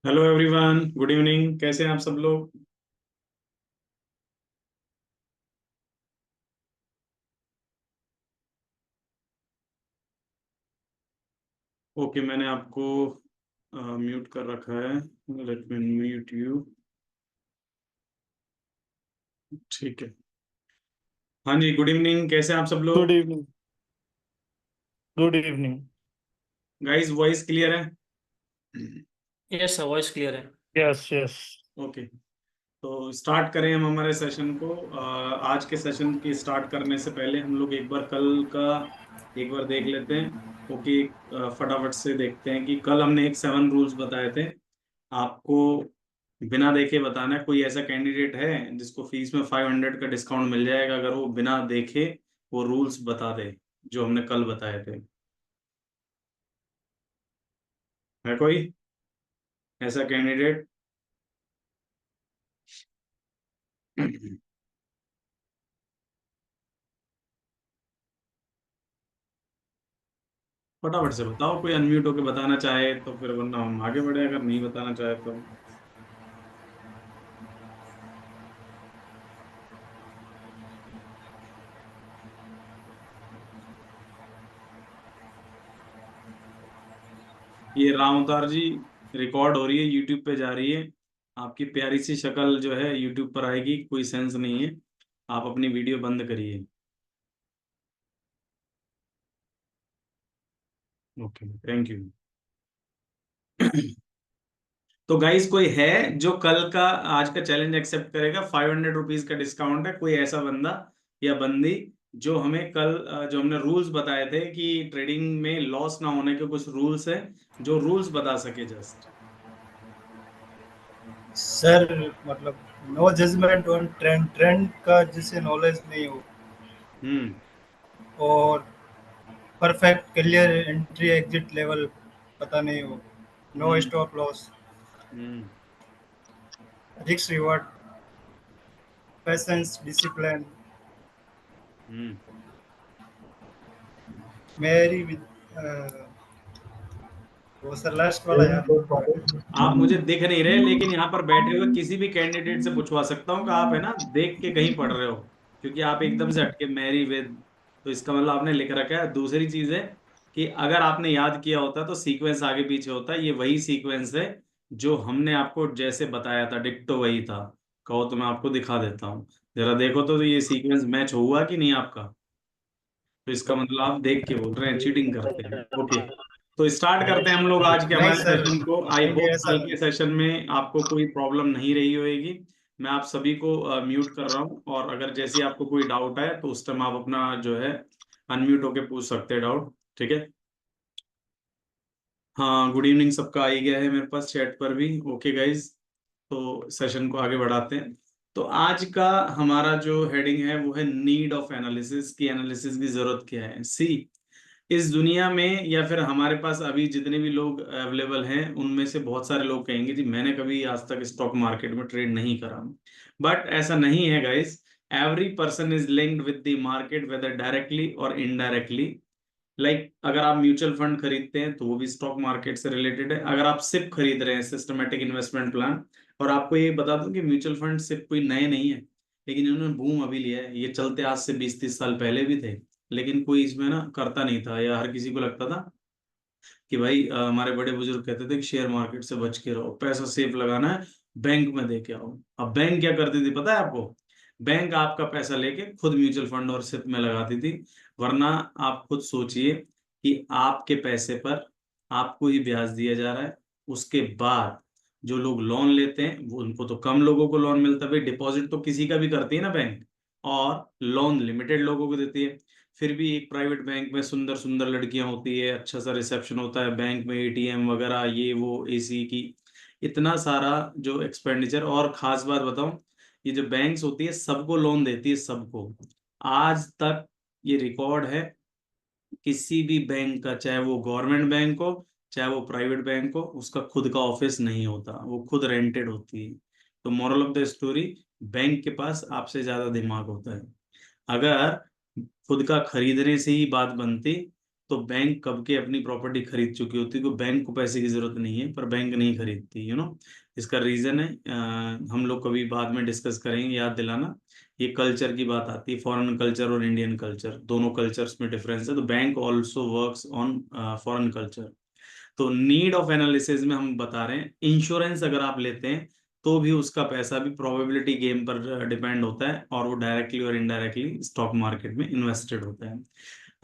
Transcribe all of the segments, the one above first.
Hello everyone, good evening. कैसे हैं आप सब लोग? ओके, मैंने आपको म्यूट कर रखा है। Let me mute you. ठीक है। हाँ जी, गुड इवनिंग। कैसे हैं आप सब गुड लोग? Evening. Good evening. Guys, voice clear है? यस सर, वॉइस क्लियर है। Yes yes. ओके, तो स्टार्ट करें हम हमारे सेशन को। आज के सेशन की स्टार्ट करने से पहले हम लोग एक बार कल का एक बार देख लेते हैं। ओके, फटाफट से देखते हैं कि कल हमने एक 7 रूल्स बताए थे आपको। बिना देखे बताना है। कोई ऐसा कैंडिडेट है जिसको फीस में 500 का डिस्काउंट मिल जाएगा अगर वो बिना देखे वो रूल्स बता दे जो हमने कल बताए थे? है कोई ऐसा कैंडिडेट? फटाफट से बताओ, कोई अनम्यूट होके बताना चाहे तो फिर, वरना हम आगे बढ़े अगर नहीं बताना चाहे तो। ये राम अवतार जी, रिकॉर्ड हो रही है, यूट्यूब पे जा रही है। आपकी प्यारी सी शक्ल जो है यूट्यूब पर आएगी, कोई सेंस नहीं है। आप अपनी वीडियो बंद करिए। Okay, thank you. तो गाइस, कोई है जो कल का आज का चैलेंज एक्सेप्ट करेगा? 500 रुपीज का डिस्काउंट है। कोई ऐसा बंदा या बंदी जो हमें कल जो हमने रूल्स बताए थे कि ट्रेडिंग में लॉस ना होने के कुछ रूल्स है, जो रूल्स बता सके जस्ट। सर मतलब no judgement on trend trend का जिसे नॉलेज नहीं हो हम्म। और perfect clear entry exit level पता नहीं हो, no hmm. Stop loss, hmm. Risk reward, patience discipline, hmm. मेरी वो सर लास्ट वाला यार। आप मुझे दिख नहीं रहे, लेकिन यहाँ पर बैठे हुए किसी भी कैंडिडेट से पूछवा सकता हूँ कि आप है ना देख के कहीं पढ़ रहे हो, क्योंकि आप एकदम से हटके मैरी विद, तो इसका मतलब आपने लिख रखा है। दूसरी चीज है कि अगर आपने याद किया होता तो सीक्वेंस आगे पीछे होता। ये वही सीक्वेंस है जो हमने आपको जैसे बताया था, डिक्टो वही था। कहो तो मैं आपको दिखा देता हूँ, जरा देखो तो ये सीक्वेंस मैच हुआ कि नहीं आपका? तो इसका मतलब आप देख के बोल रहे हैं, चीटिंग करते हैं। ओके, तो स्टार्ट करते हैं हम लोग आज के नहीं हमारे सर, सेशन को। आई नहीं होप ऐसा कल के सेशन में आपको कोई प्रॉब्लम नहीं रही होगी। मैं आप सभी को म्यूट कर रहा हूँ, और अगर जैसे आपको कोई डाउट है तो उस टाइम आप अपना जो है अनम्यूट होके पूछ सकते हैं डाउट। ठीक है। हाँ, गुड इवनिंग सबका आ ही गया है मेरे पास चैट पर भी। ओके गाइज, तो सेशन को आगे बढ़ाते हैं। तो आज का हमारा जो हेडिंग है वो है नीड ऑफ एनालिसिस, की एनालिसिस की जरूरत क्या है। सी, इस दुनिया में या फिर हमारे पास अभी जितने भी लोग अवेलेबल हैं उनमें से बहुत सारे लोग कहेंगे जी मैंने कभी आज तक स्टॉक मार्केट में ट्रेड नहीं करा। बट ऐसा नहीं है guys. Every person is linked with the market, whether directly और इनडायरेक्टली। अगर आप म्यूचुअल फंड खरीदते हैं तो वो भी स्टॉक मार्केट से रिलेटेड है। अगर आप सिप खरीद रहे हैं, सिस्टमेटिक इन्वेस्टमेंट प्लान, और आपको ये बता दूं कि म्यूचुअल फंड सिप कोई नए नहीं है, लेकिन इन्होंने बूम अभी लिया है। ये चलते आज से 20-30 साल पहले भी थे, लेकिन कोई इसमें ना करता नहीं था, या हर किसी को लगता था कि भाई हमारे बड़े बुजुर्ग कहते थे कि शेयर मार्केट से बच के रहो, पैसा सेफ लगाना है, बैंक में दे के आओ। अब बैंक क्या करती थी पता है आपको? बैंक आपका पैसा लेके खुद म्यूचुअल फंड और सिप में लगाती थी। वरना आप खुद सोचिए कि आपके पैसे पर आपको ही ब्याज दिया जा रहा है। उसके बाद जो लोग लोन लेते हैं वो, उनको तो कम लोगों को लोन मिलता है। भाई डिपॉजिट तो किसी का भी करती है ना बैंक, और लोन लिमिटेड लोगों को देती है। फिर भी एक प्राइवेट बैंक में सुंदर सुंदर लड़कियां होती है, अच्छा सा रिसेप्शन होता है बैंक में, एटीएम वगैरह, ये वो, एसी की, इतना सारा जो एक्सपेंडिचर। और खास बात बताऊं, ये जो बैंक्स होती है सबको लोन देती है, सबको। आज तक ये रिकॉर्ड है, किसी भी बैंक का, चाहे वो गवर्नमेंट बैंक हो चाहे वो प्राइवेट बैंक हो, उसका खुद का ऑफिस नहीं होता, वो खुद रेंटेड होती है। तो moral of the story, bank के पास आपसे ज्यादा दिमाग होता है। अगर खुद का खरीदने से ही बात बनती तो बैंक कब के अपनी प्रॉपर्टी खरीद चुकी होती है, क्योंकि बैंक को पैसे की जरूरत नहीं है, पर बैंक नहीं खरीदती, इसका रीजन है, हम लोग कभी बाद में डिस्कस करेंगे, याद दिलाना। ये कल्चर की बात आती है, फॉरेन कल्चर और इंडियन कल्चर, दोनों कल्चर्स में डिफरेंस है। तो bank also works on foreign culture. तो नीड ऑफ एनालिसिस में हम बता रहे हैं, इंश्योरेंस अगर आप लेते हैं तो भी उसका पैसा भी प्रोबेबिलिटी गेम पर डिपेंड होता है, और वो डायरेक्टली और इनडायरेक्टली स्टॉक मार्केट में इन्वेस्टेड होता है।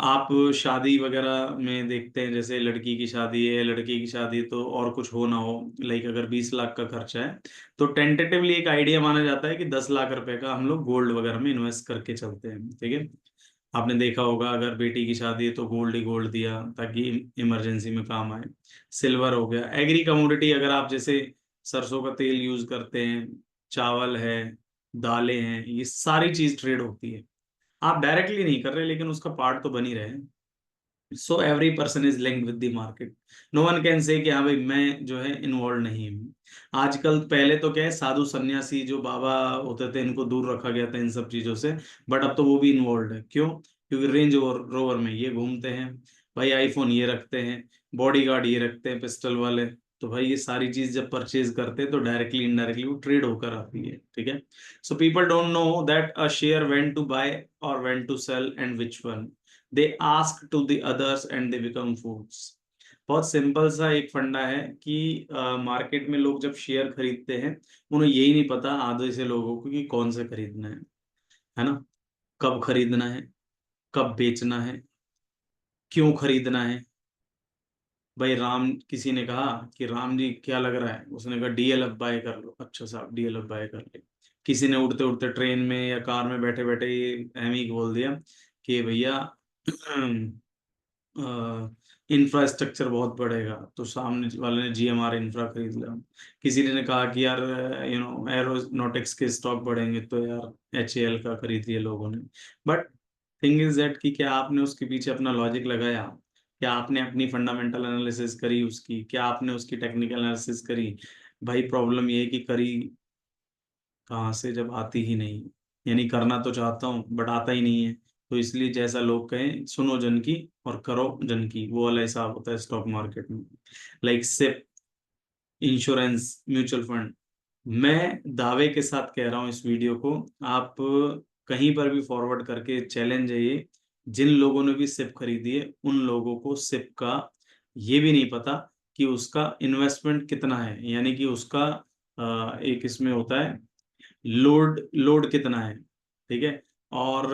आप शादी वगैरह में देखते हैं, जैसे लड़की की शादी है, लड़के की शादी, तो और कुछ हो ना हो, लाइक अगर 20 लाख का खर्चा है, तो टेंटेटिवली एक आइडिया माना जाता है कि 10 लाख रुपए का हम लोग गोल्ड वगैरह में इन्वेस्ट करके चलते हैं, ठीक है। आपने देखा होगा, अगर बेटी की शादी है तो गोल्ड ही गोल्ड दिया ताकि इमरजेंसी में काम आए। सिल्वर हो गया, एग्री कमोडिटी, अगर आप जैसे सरसों का तेल यूज करते हैं, चावल है, दालें हैं, ये सारी चीज ट्रेड होती है। आप डायरेक्टली नहीं कर रहे, लेकिन उसका पार्ट तो बन ही रहे हैं। So every person is linked with the market. No one can say कि हाँ भाई मैं जो है इन्वॉल्व नहीं हूँ। आजकल, पहले तो क्या है, साधु सन्यासी जो बाबा होते थे इनको दूर रखा गया था इन सब चीजों से, बट अब तो वो भी इन्वॉल्व है। क्यों? क्योंकि रेंज रोवर में ये घूमते हैं भाई, आईफोन ये रखते हैं, बॉडीगार्ड ये रखते हैं पिस्टल वाले। तो भाई ये सारी चीज जब परचेज करते हैं तो डायरेक्टली इनडायरेक्टली वो ट्रेड होकर आती है, ठीक है। So people don't know that a share when to buy और when to sell and which one. They ask to the others and they become fools. बहुत सिंपल सा एक फंडा है कि मार्केट में लोग जब शेयर खरीदते हैं, उन्हें यही नहीं पता आधे से लोगों को कि कौन से खरीदना है ना, कब खरीदना है, कब बेचना है, क्यों खरीदना है। भाई राम, किसी ने कहा कि राम जी क्या लग रहा है, उसने कहा डीएलएफ बाय कर लो। अच्छा साहब, डीएलएफ बाय कर ले। किसी ने उड़ते उड़ते ट्रेन में या कार में बैठे बैठे एम ही बोल दिया कि भैया इंफ्रास्ट्रक्चर बहुत बढ़ेगा, तो सामने वाले ने जीएमआर इंफ्रा खरीद लिया। किसी ने कहा कि यार एरोनॉटिक्स के स्टॉक बढ़ेंगे, तो यार एचएएल का खरीद लिया लोगों ने। बट थिंग इज दैट कि क्या आपने उसके पीछे अपना लॉजिक लगाया, क्या आपने अपनी फंडामेंटल एनालिसिस करी उसकी, क्या आपने उसकी टेक्निकल एनालिसिस करी? भाई प्रॉब्लम ये है कि करी कहाँ से, जब आती ही नहीं। यानी करना तो चाहता हूँ बट आता ही नहीं है। तो इसलिए जैसा लोग कहें, सुनो जन की और करो जन की, वो वाला हिसाब होता है स्टॉक मार्केट में। Like SIP, insurance, mutual fund. मैं दावे के साथ कह रहा हूँ इस वीडियो को, आप कहीं पर भी फॉरवर्ड करके चैलेंज है ये, जिन लोगों ने भी सिप खरीदी है उन लोगों को सिप का ये भी नहीं पता कि उसका इन्वेस्टमेंट कितना है, यानी कि उसका एक इसमें होता है लोड, लोड कितना है, ठीक है। और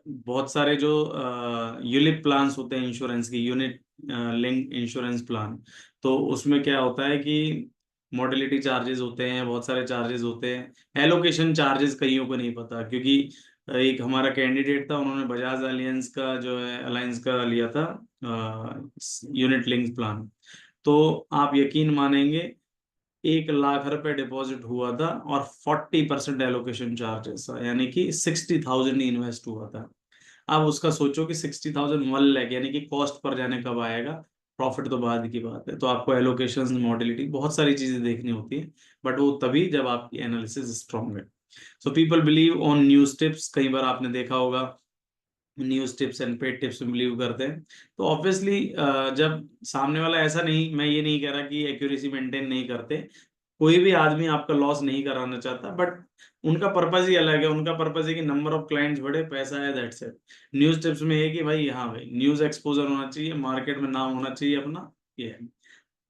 बहुत सारे जो यूलिप प्लान्स होते हैं इंश्योरेंस की, यूनिट लिंक इंश्योरेंस प्लान, तो उसमें क्या होता है कि मोडिलिटी चार्जेस होते हैं, बहुत सारे चार्जेस होते हैं, एलोकेशन चार्जेस कईयों को नहीं पता। क्योंकि एक हमारा कैंडिडेट था, उन्होंने बजाज अलायंस का जो है अलायंस का लिया था यूनिट लिंक प्लान। तो आप यकीन मानेंगे, 1 लाख रुपए डिपॉजिट हुआ था और 40% एलोकेशन चार्जेस था, यानी कि 60,000 ही इन्वेस्ट हुआ था। अब उसका सोचो कि 60,000 1 लाख, यानी कि कॉस्ट पर जाने कब आएगा, प्रॉफिट तो बाद की बात है। तो आपको एलोकेशन, मॉडलिटी, बहुत सारी चीजें देखनी होती है, बट वो तभी जब आपकी एनालिसिस स्ट्रांग है। So people believe on news tips. कई बार आपने देखा होगा news tips and paid tips में बिलीव करते हैं। तो ऑब्वियसली जब सामने वाला, ऐसा नहीं, मैं ये नहीं कह रहा कि एक्यूरेसी मेंटेन नहीं करते, कोई भी आदमी आपका लॉस नहीं कराना चाहता, बट उनका पर्पज ही अलग है। उनका पर्पज है कि नंबर ऑफ क्लाइंट्स बढ़े, पैसा है, दैट्स इट। न्यूज टिप्स में है कि भाई हाँ भाई, न्यूज एक्सपोजर होना चाहिए, मार्केट में नाम होना चाहिए अपना, ये है।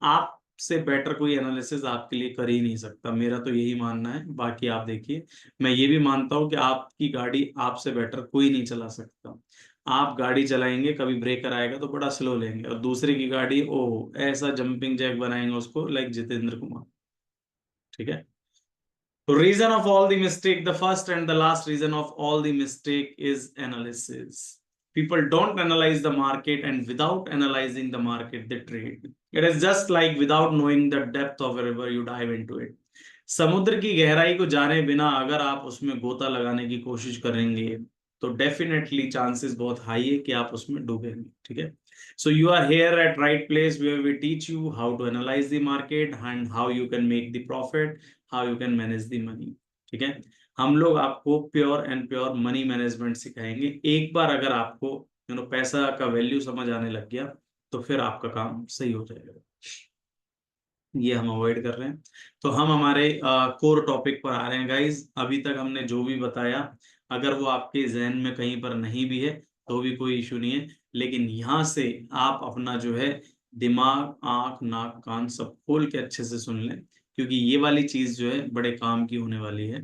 आपसे बेटर कोई एनालिसिस आपके लिए कर ही नहीं सकता, मेरा तो यही मानना है। बाकी आप देखिए, मैं ये भी मानता हूँ कि आपकी गाड़ी आपसे बेटर कोई नहीं चला सकता। आप गाड़ी चलाएंगे, कभी ब्रेकर आएगा तो बड़ा स्लो लेंगे, और दूसरे की गाड़ी ओह ऐसा जंपिंग जैक बनाएंगे उसको, लाइक जितेंद्र कुमार, ठीक है। तो reason of all the mistake, the first and the last reason of all the mistake is analysis. People don't analyze the market, and without analyzing the market, they trade. It is just like without knowing the depth of a river, you dive into it. समुद्र की गहराई को जाने बिना अगर आप उसमें गोता लगाने की कोशिश करेंगे, तो डेफिनेटली चांसेस बहुत हाई है कि आप उसमें डूबेंगे, ठीक है। So you are here at right place where we teach you how to analyze the market and how you can make the profit, how you can manage the money, ठीक है। हम लोग आपको pure and pure money management सिखाएंगे। एक बार अगर आपको पैसा का वैल्यू समझ आने लग गया, तो फिर आपका काम सही हो जाएगा। ये हम अवॉइड कर रहे हैं। तो हम हमारे कोर टॉपिक पर आ रहे हैं गाइज। अभी तक हमने जो भी बताया, अगर वो आपके जहन में कहीं पर नहीं भी है तो भी कोई इशू नहीं है, लेकिन यहाँ से आप अपना जो है दिमाग, आंख, नाक, कान सब खोल के अच्छे से सुन लें, क्योंकि ये वाली चीज जो है बड़े काम की होने वाली है।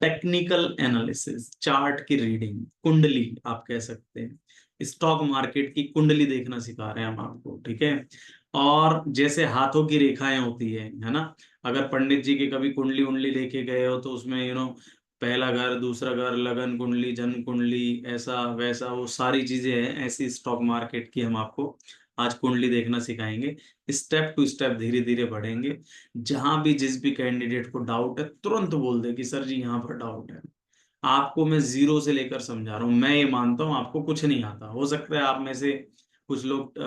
टेक्निकल एनालिसिस, चार्ट की रीडिंग, कुंडली आप कह सकते हैं, स्टॉक मार्केट की कुंडली देखना सिखा रहे हैं हम आपको, ठीक है। और जैसे हाथों की रेखाएं होती है ना, अगर पंडित जी की कभी कुंडली उंडली लेके गए हो तो उसमें पहला घर, दूसरा घर, लगन कुंडली, जन्म कुंडली, ऐसा वैसा वो सारी चीजें हैं। ऐसी स्टॉक मार्केट की हम आपको आज कुंडली देखना सिखाएंगे। स्टेप टू स्टेप धीरे धीरे बढ़ेंगे। जहां भी जिस भी कैंडिडेट को डाउट है तुरंत बोल दे कि सर जी यहाँ पर डाउट है। आपको मैं जीरो से लेकर समझा रहा हूँ। मैं ये मानता हूँ आपको कुछ नहीं आता, हो सकता है आप में से कुछ लोग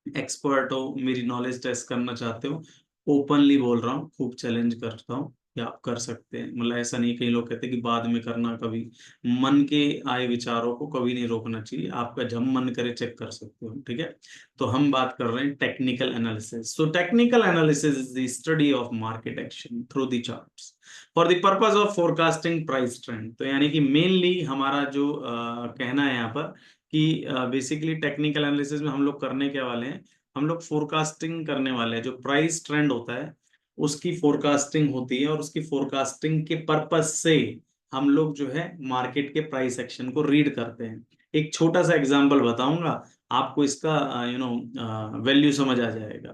एक्सपर्ट हो, मेरी नॉलेज टेस्ट करना चाहते हो, ओपनली बोल रहा हूँ, खूब चैलेंज करता हूँ कि आप कर सकते हैं। मतलब ऐसा नहीं, कई लोग कहते हैं कि बाद में करना, कभी मन के आए विचारों को कभी नहीं रोकना चाहिए, आपका जब मन करे चेक कर सकते हो, ठीक है। तो हम बात कर रहे हैं technical analysis. So technical analysis is the study of market action through the charts for the purpose of forecasting price trend. तो यानी कि मेनली हमारा जो कहना है यहाँ पर कि बेसिकली टेक्निकल एनालिसिस में हम लोग करने के वाले हैं, हम लोग फोरकास्टिंग करने वाले हैं। जो प्राइस ट्रेंड होता है उसकी फोरकास्टिंग होती है, और उसकी फोरकास्टिंग के पर्पज से हम लोग जो है मार्केट के प्राइस एक्शन को रीड करते हैं। एक छोटा सा एग्जांपल बताऊंगा आपको, इसका वैल्यू समझ आ जाएगा।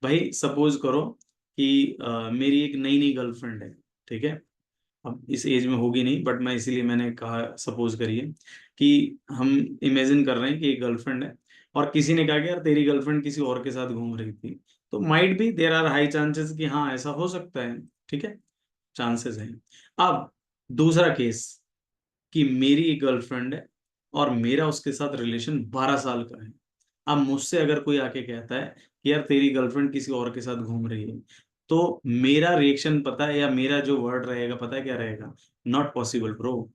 भाई सपोज करो कि मेरी एक नई नई गर्लफ्रेंड है, ठीक है। अब इस एज में होगी नहीं, बट मैं इसीलिए मैंने कहा सपोज करिए कि हम इमेजिन कर रहे हैं कि एक गर्लफ्रेंड है, और किसी ने कहा कि यार तेरी गर्लफ्रेंड किसी और के साथ घूम रही थी। तो might be there are high chances कि हाँ ऐसा हो सकता है, ठीक है, चांसेस हैं। अब दूसरा केस कि मेरी एक गर्लफ्रेंड है और मेरा उसके साथ रिलेशन 12 साल का है। अब मुझसे अगर कोई आके कहता है कि यार तेरी गर्लफ्रेंड किसी और के साथ घूम रही है, तो मेरा रिएक्शन पता है, या मेरा जो वर्ड रहेगा पता है क्या रहेगा? नॉट पॉसिबल ब्रो,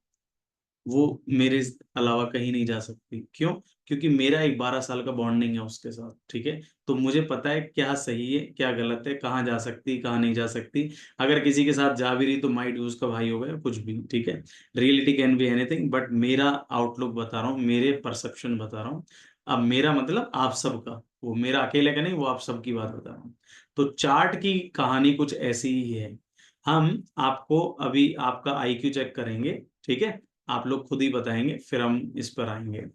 वो मेरे अलावा कहीं नहीं जा सकती। क्यों? क्योंकि मेरा एक 12 साल का बॉन्डिंग है उसके साथ, ठीक है। तो मुझे पता है क्या सही है क्या गलत है, कहाँ जा सकती कहाँ नहीं जा सकती। अगर किसी के साथ जा भी रही तो माइट यूज का भाई होगा या कुछ भी, ठीक है। Reality can be anything, but मेरा आउटलुक बता रहा हूँ, मेरे परसेप्शन बता रहा हूँ। अब मेरा मतलब आप सबका, वो मेरा अकेले का नहीं, वो आप सबकी बात बता रहा हूँ। तो चार्ट की कहानी कुछ ऐसी ही है। हम आपको अभी आपका आईक्यू चेक करेंगे, ठीक है। आप लोग खुद ही बताएंगे, फिर हम इस पर आएंगे।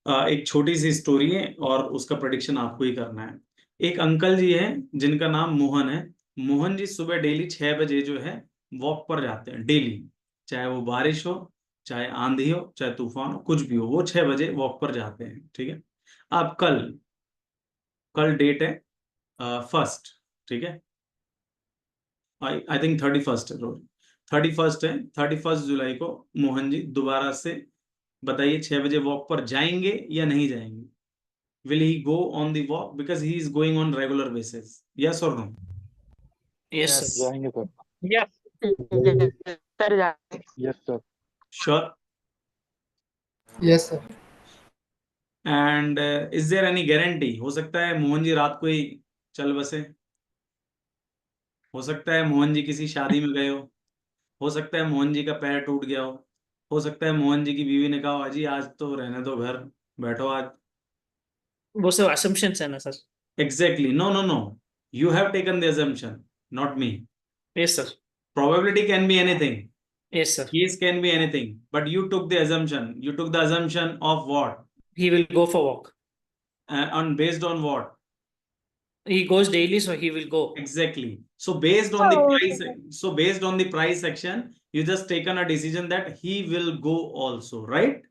एक छोटी सी स्टोरी है और उसका प्रेडिक्शन आपको ही करना है। एक अंकल जी हैं जिनका नाम मोहन है। मोहन जी सुबह डेली 6 बजे जो है वॉक पर जाते हैं डेली, चाहे वो बारिश हो, चाहे आंधी हो, चाहे तूफान हो, कुछ भी हो, वो 6 बजे वॉक पर जाते हैं, ठीक है। अब कल कल डेट है फर्स्ट, ठीक है। आई थिंक 31st है, 31st है, 31 जुलाई को मोहन जी दोबारा से, बताइए, 6 बजे वॉक पर जाएंगे या नहीं जाएंगे? Will he go on the walk because he is going on regular basis? Yes और नो? Yes, Yes. sir. जाएंगे सर। Yes. सर जाएंगे। Yes sir. Sure? Yes, sir. And is there any guarantee? हो सकता है मोहन जी रात को ही चल बसे, हो सकता है मोहन जी किसी शादी में गए हो सकता है मोहन जी का पैर टूट गया हो सकता है मोहन जी की बीवी ने कहा अजी आज तो रहने दो घर, बैठो आज। वो सब assumptions है ना sir? Exactly, no no no, you have taken the assumption, not me. Yes, sir. Probability can be anything, Yes, sir. case can be anything, but you took the assumption. You took the assumption of what? He will go for walk. On based on what? He goes daily, so he will go. Exactly. So based on the price, so based on the price action, you just taken a decision that he will go also, right?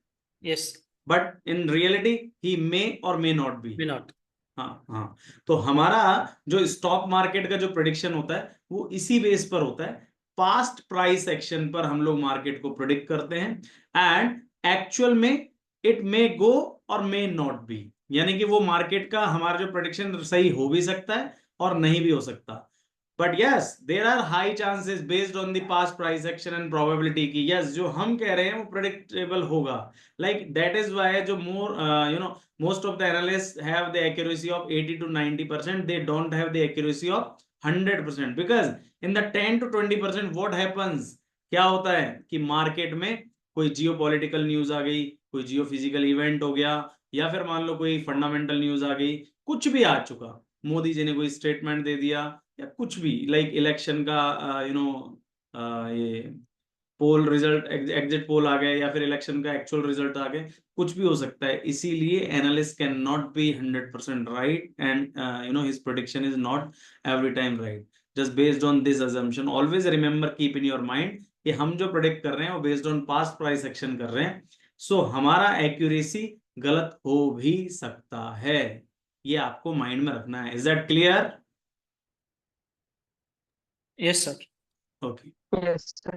Yes, But in reality, he may or may not be. may not. हाँ हाँ। तो हमारा जो stock market का जो prediction होता है वो इसी बेस पर होता है। पास्ट प्राइस एक्शन पर हम लोग मार्केट को प्रेडिक्ट करते हैं, एंड एक्चुअल में इट मे गो और मे नॉट बी। यानी कि वो मार्केट का हमारा जो प्रेडिक्शन सही हो भी सकता है और नहीं भी हो सकता। But yes there are high chances based on the past price action and probability की यस जो हम कह रहे हैं वो प्रेडिक्टेबल होगा, लाइक दैट इज वाई जो मोर most of the analysts have the accuracy of 80 to 90%, they don't have the accuracy of 100%, because in the 10 to 20% what happens, क्या होता है कि मार्केट में कोई जियोपॉलिटिकल न्यूज आ गई, कोई जियोफिजिकल इवेंट हो गया, या फिर मान लो कोई फंडामेंटल न्यूज आ गई, कुछ भी आ चुका, मोदी जी ने कोई स्टेटमेंट दे दिया या कुछ भी, लाइक इलेक्शन का ये पोल रिजल्ट, एग्जिट पोल आ गए, या फिर इलेक्शन का एक्चुअल रिजल्ट आ गए, कुछ भी हो सकता है। इसीलिए analyst can not be 100% right and his prediction is not every time right, just based on this assumption. Always remember, keep in your mind कि हम जो प्रेडिक्ट कर रहे हैं वो based on past price action कर रहे हैं, सो हमारा एक्यूरेसी गलत हो भी सकता है, ये आपको माइंड में रखना है। Is that clear? Yes, sir. Okay. Yes, sir.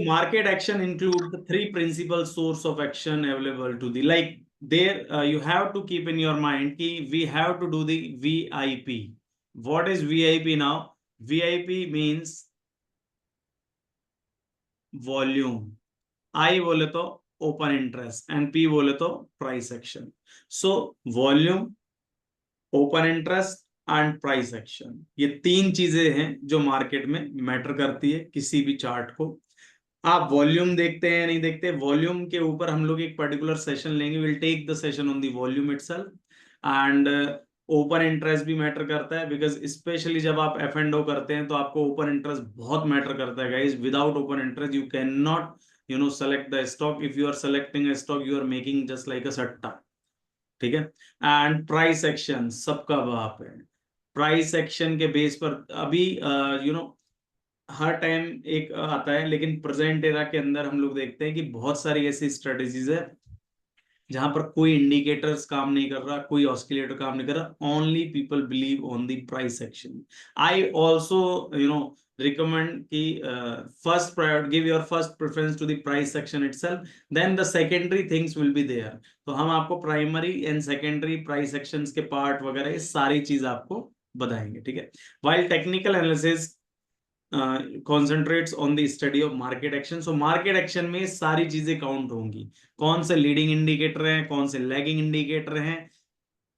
Market action include the three principal source of action available to the, like there you have to keep in your mind ki we have to do the VIP. What is VIP now? VIP means volume, I बोले तो open interest and P बोले तो price action. So volume, open interest and price action, ये तीन चीजें हैं जो market में मैटर करती है किसी भी चार्ट को। आप वॉल्यूम देखते हैं नहीं देखते, वॉल्यूम के ऊपर हम लोग एक पर्टिकुलर सेशन लेंगे, will take the session on the volume itself. And open interest भी मैटर करता है, बिकॉज स्पेशली जब आप एफ एंड ओ करते हैं तो आपको ओपन इंटरेस्ट बहुत मैटर करता है guys. Without open interest you can not select the stock. If you are selecting a stock you are making just like a सट्टा, ठीक है। एंड प्राइस एक्शन सबका बाप है। प्राइस एक्शन के बेस पर अभी हर टाइम एक आता है, लेकिन प्रेजेंट एरा के अंदर हम लोग देखते हैं कि बहुत सारी ऐसी स्ट्रेटेजीज है जहां पर कोई इंडिकेटर्स काम नहीं कर रहा, कोई ऑस्किलेटर काम नहीं कर रहा, only people believe on the price action. I also recommend कि first priority, give your first preference to the price section itself, then the secondary things will be there। तो हम आपको primary and secondary price sections के part वगैरह ये सारी चीज आपको बताएंगे, ठीक है। while technical analysis concentrates on the study of market action, so market action में सारी चीजें काउंट होंगी, कौन से लीडिंग इंडिकेटर हैं, कौन से लैगिंग इंडिकेटर हैं,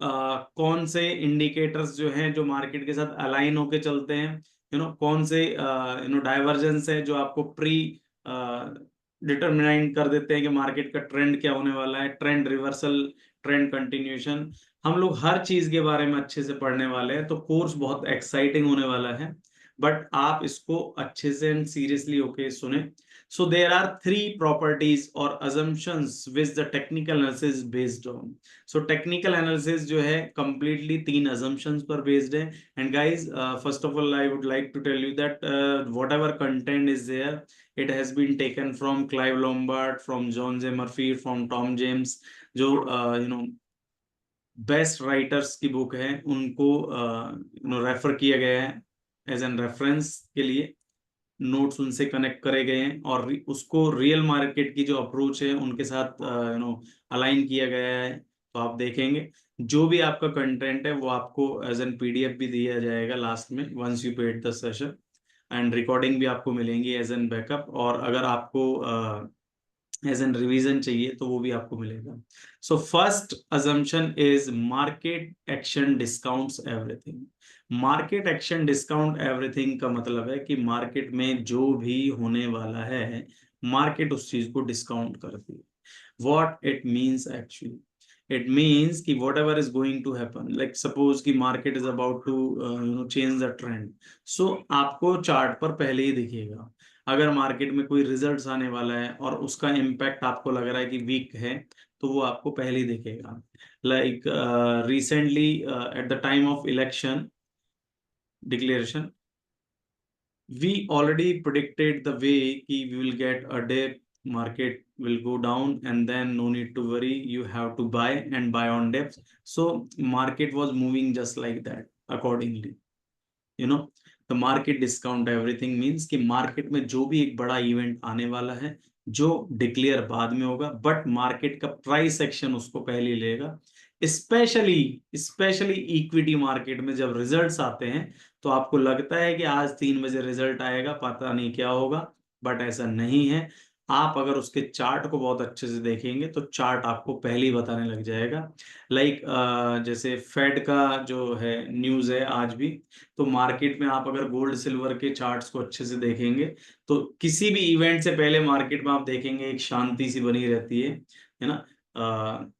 कौन से इंडिकेटर्स जो हैं जो मार्केट के साथ अलाइन होके चलते हैं, कौन से डाइवर्जेंस है जो आपको प्री डिटरमिनाइंट कर देते हैं कि मार्केट का ट्रेंड क्या होने वाला है, ट्रेंड रिवर्सल, ट्रेंड कंटिन्यूएशन, हम लोग हर चीज के बारे में अच्छे से पढ़ने वाले हैं। तो कोर्स बहुत एक्साइटिंग होने वाला है, बट आप इसको अच्छे से एंड सीरियसली होके सुने। So there are three properties or assumptions which the technical analysis is based on. So technical analysis जो है completely तीन assumptions पर based है। And guys, first of all, I would like to tell you that whatever content is there, it has been taken from Clive Lombard, from John J. Murphy, from Tom James, जो best writers की book है, उनको refer किया गया है as an reference के लिए, notes उनसे कनेक्ट करे गए हैं और उसको रियल मार्केट की जो अप्रोच है उनके साथ अलाइन किया गया है। तो आप देखेंगे जो भी आपका कंटेंट है वो आपको एज एन पीडीएफ भी दिया जाएगा लास्ट में, once you paid the session, and recording भी आपको मिलेंगी एज एन बैकअप, और अगर आपको एज एन रिवीजन चाहिए तो वो भी आपको मिलेगा। So first assumption is market action discounts everything. Market action discount everything का मतलब है कि मार्केट में जो भी होने वाला है मार्केट उस चीज को डिस्काउंट करती है। What it means actually, it means कि whatever is going to happen, like suppose कि market is about to change the trend, so आपको चार्ट पर पहले ही दिखेगा। अगर मार्केट में कोई रिजल्ट्स आने वाला है और उसका इम्पैक्ट आपको लग रहा है कि वीक है, तो वो आपको पहले ही दिखेगा। Like recently at the time of election declaration, we already predicted the way कि we will get a dip, market will go down, and then no need to worry, you have to buy and buy on dips. So market was moving just like that accordingly, the market discount everything means कि market में जो भी एक बड़ा event आने वाला है जो डिक्लेयर बाद में होगा, बट मार्केट का प्राइस एक्शन उसको पहले लेगा स्पेशली इक्विटी मार्केट में जब रिजल्ट्स आते हैं तो आपको लगता है कि आज 3 बजे रिजल्ट आएगा, पता नहीं क्या होगा, बट ऐसा नहीं है। आप अगर उसके चार्ट को बहुत अच्छे से देखेंगे तो चार्ट आपको पहले ही बताने लग जाएगा। लाइक जैसे फेड का जो है न्यूज़ है आज भी, तो मार्केट में आप अगर गोल्ड सिल्वर के चार्ट्स को अच्छे से देखेंगे तो किसी भी इवेंट से पहले मार्केट में आप देखेंगे एक शांति सी बनी रहती है ना।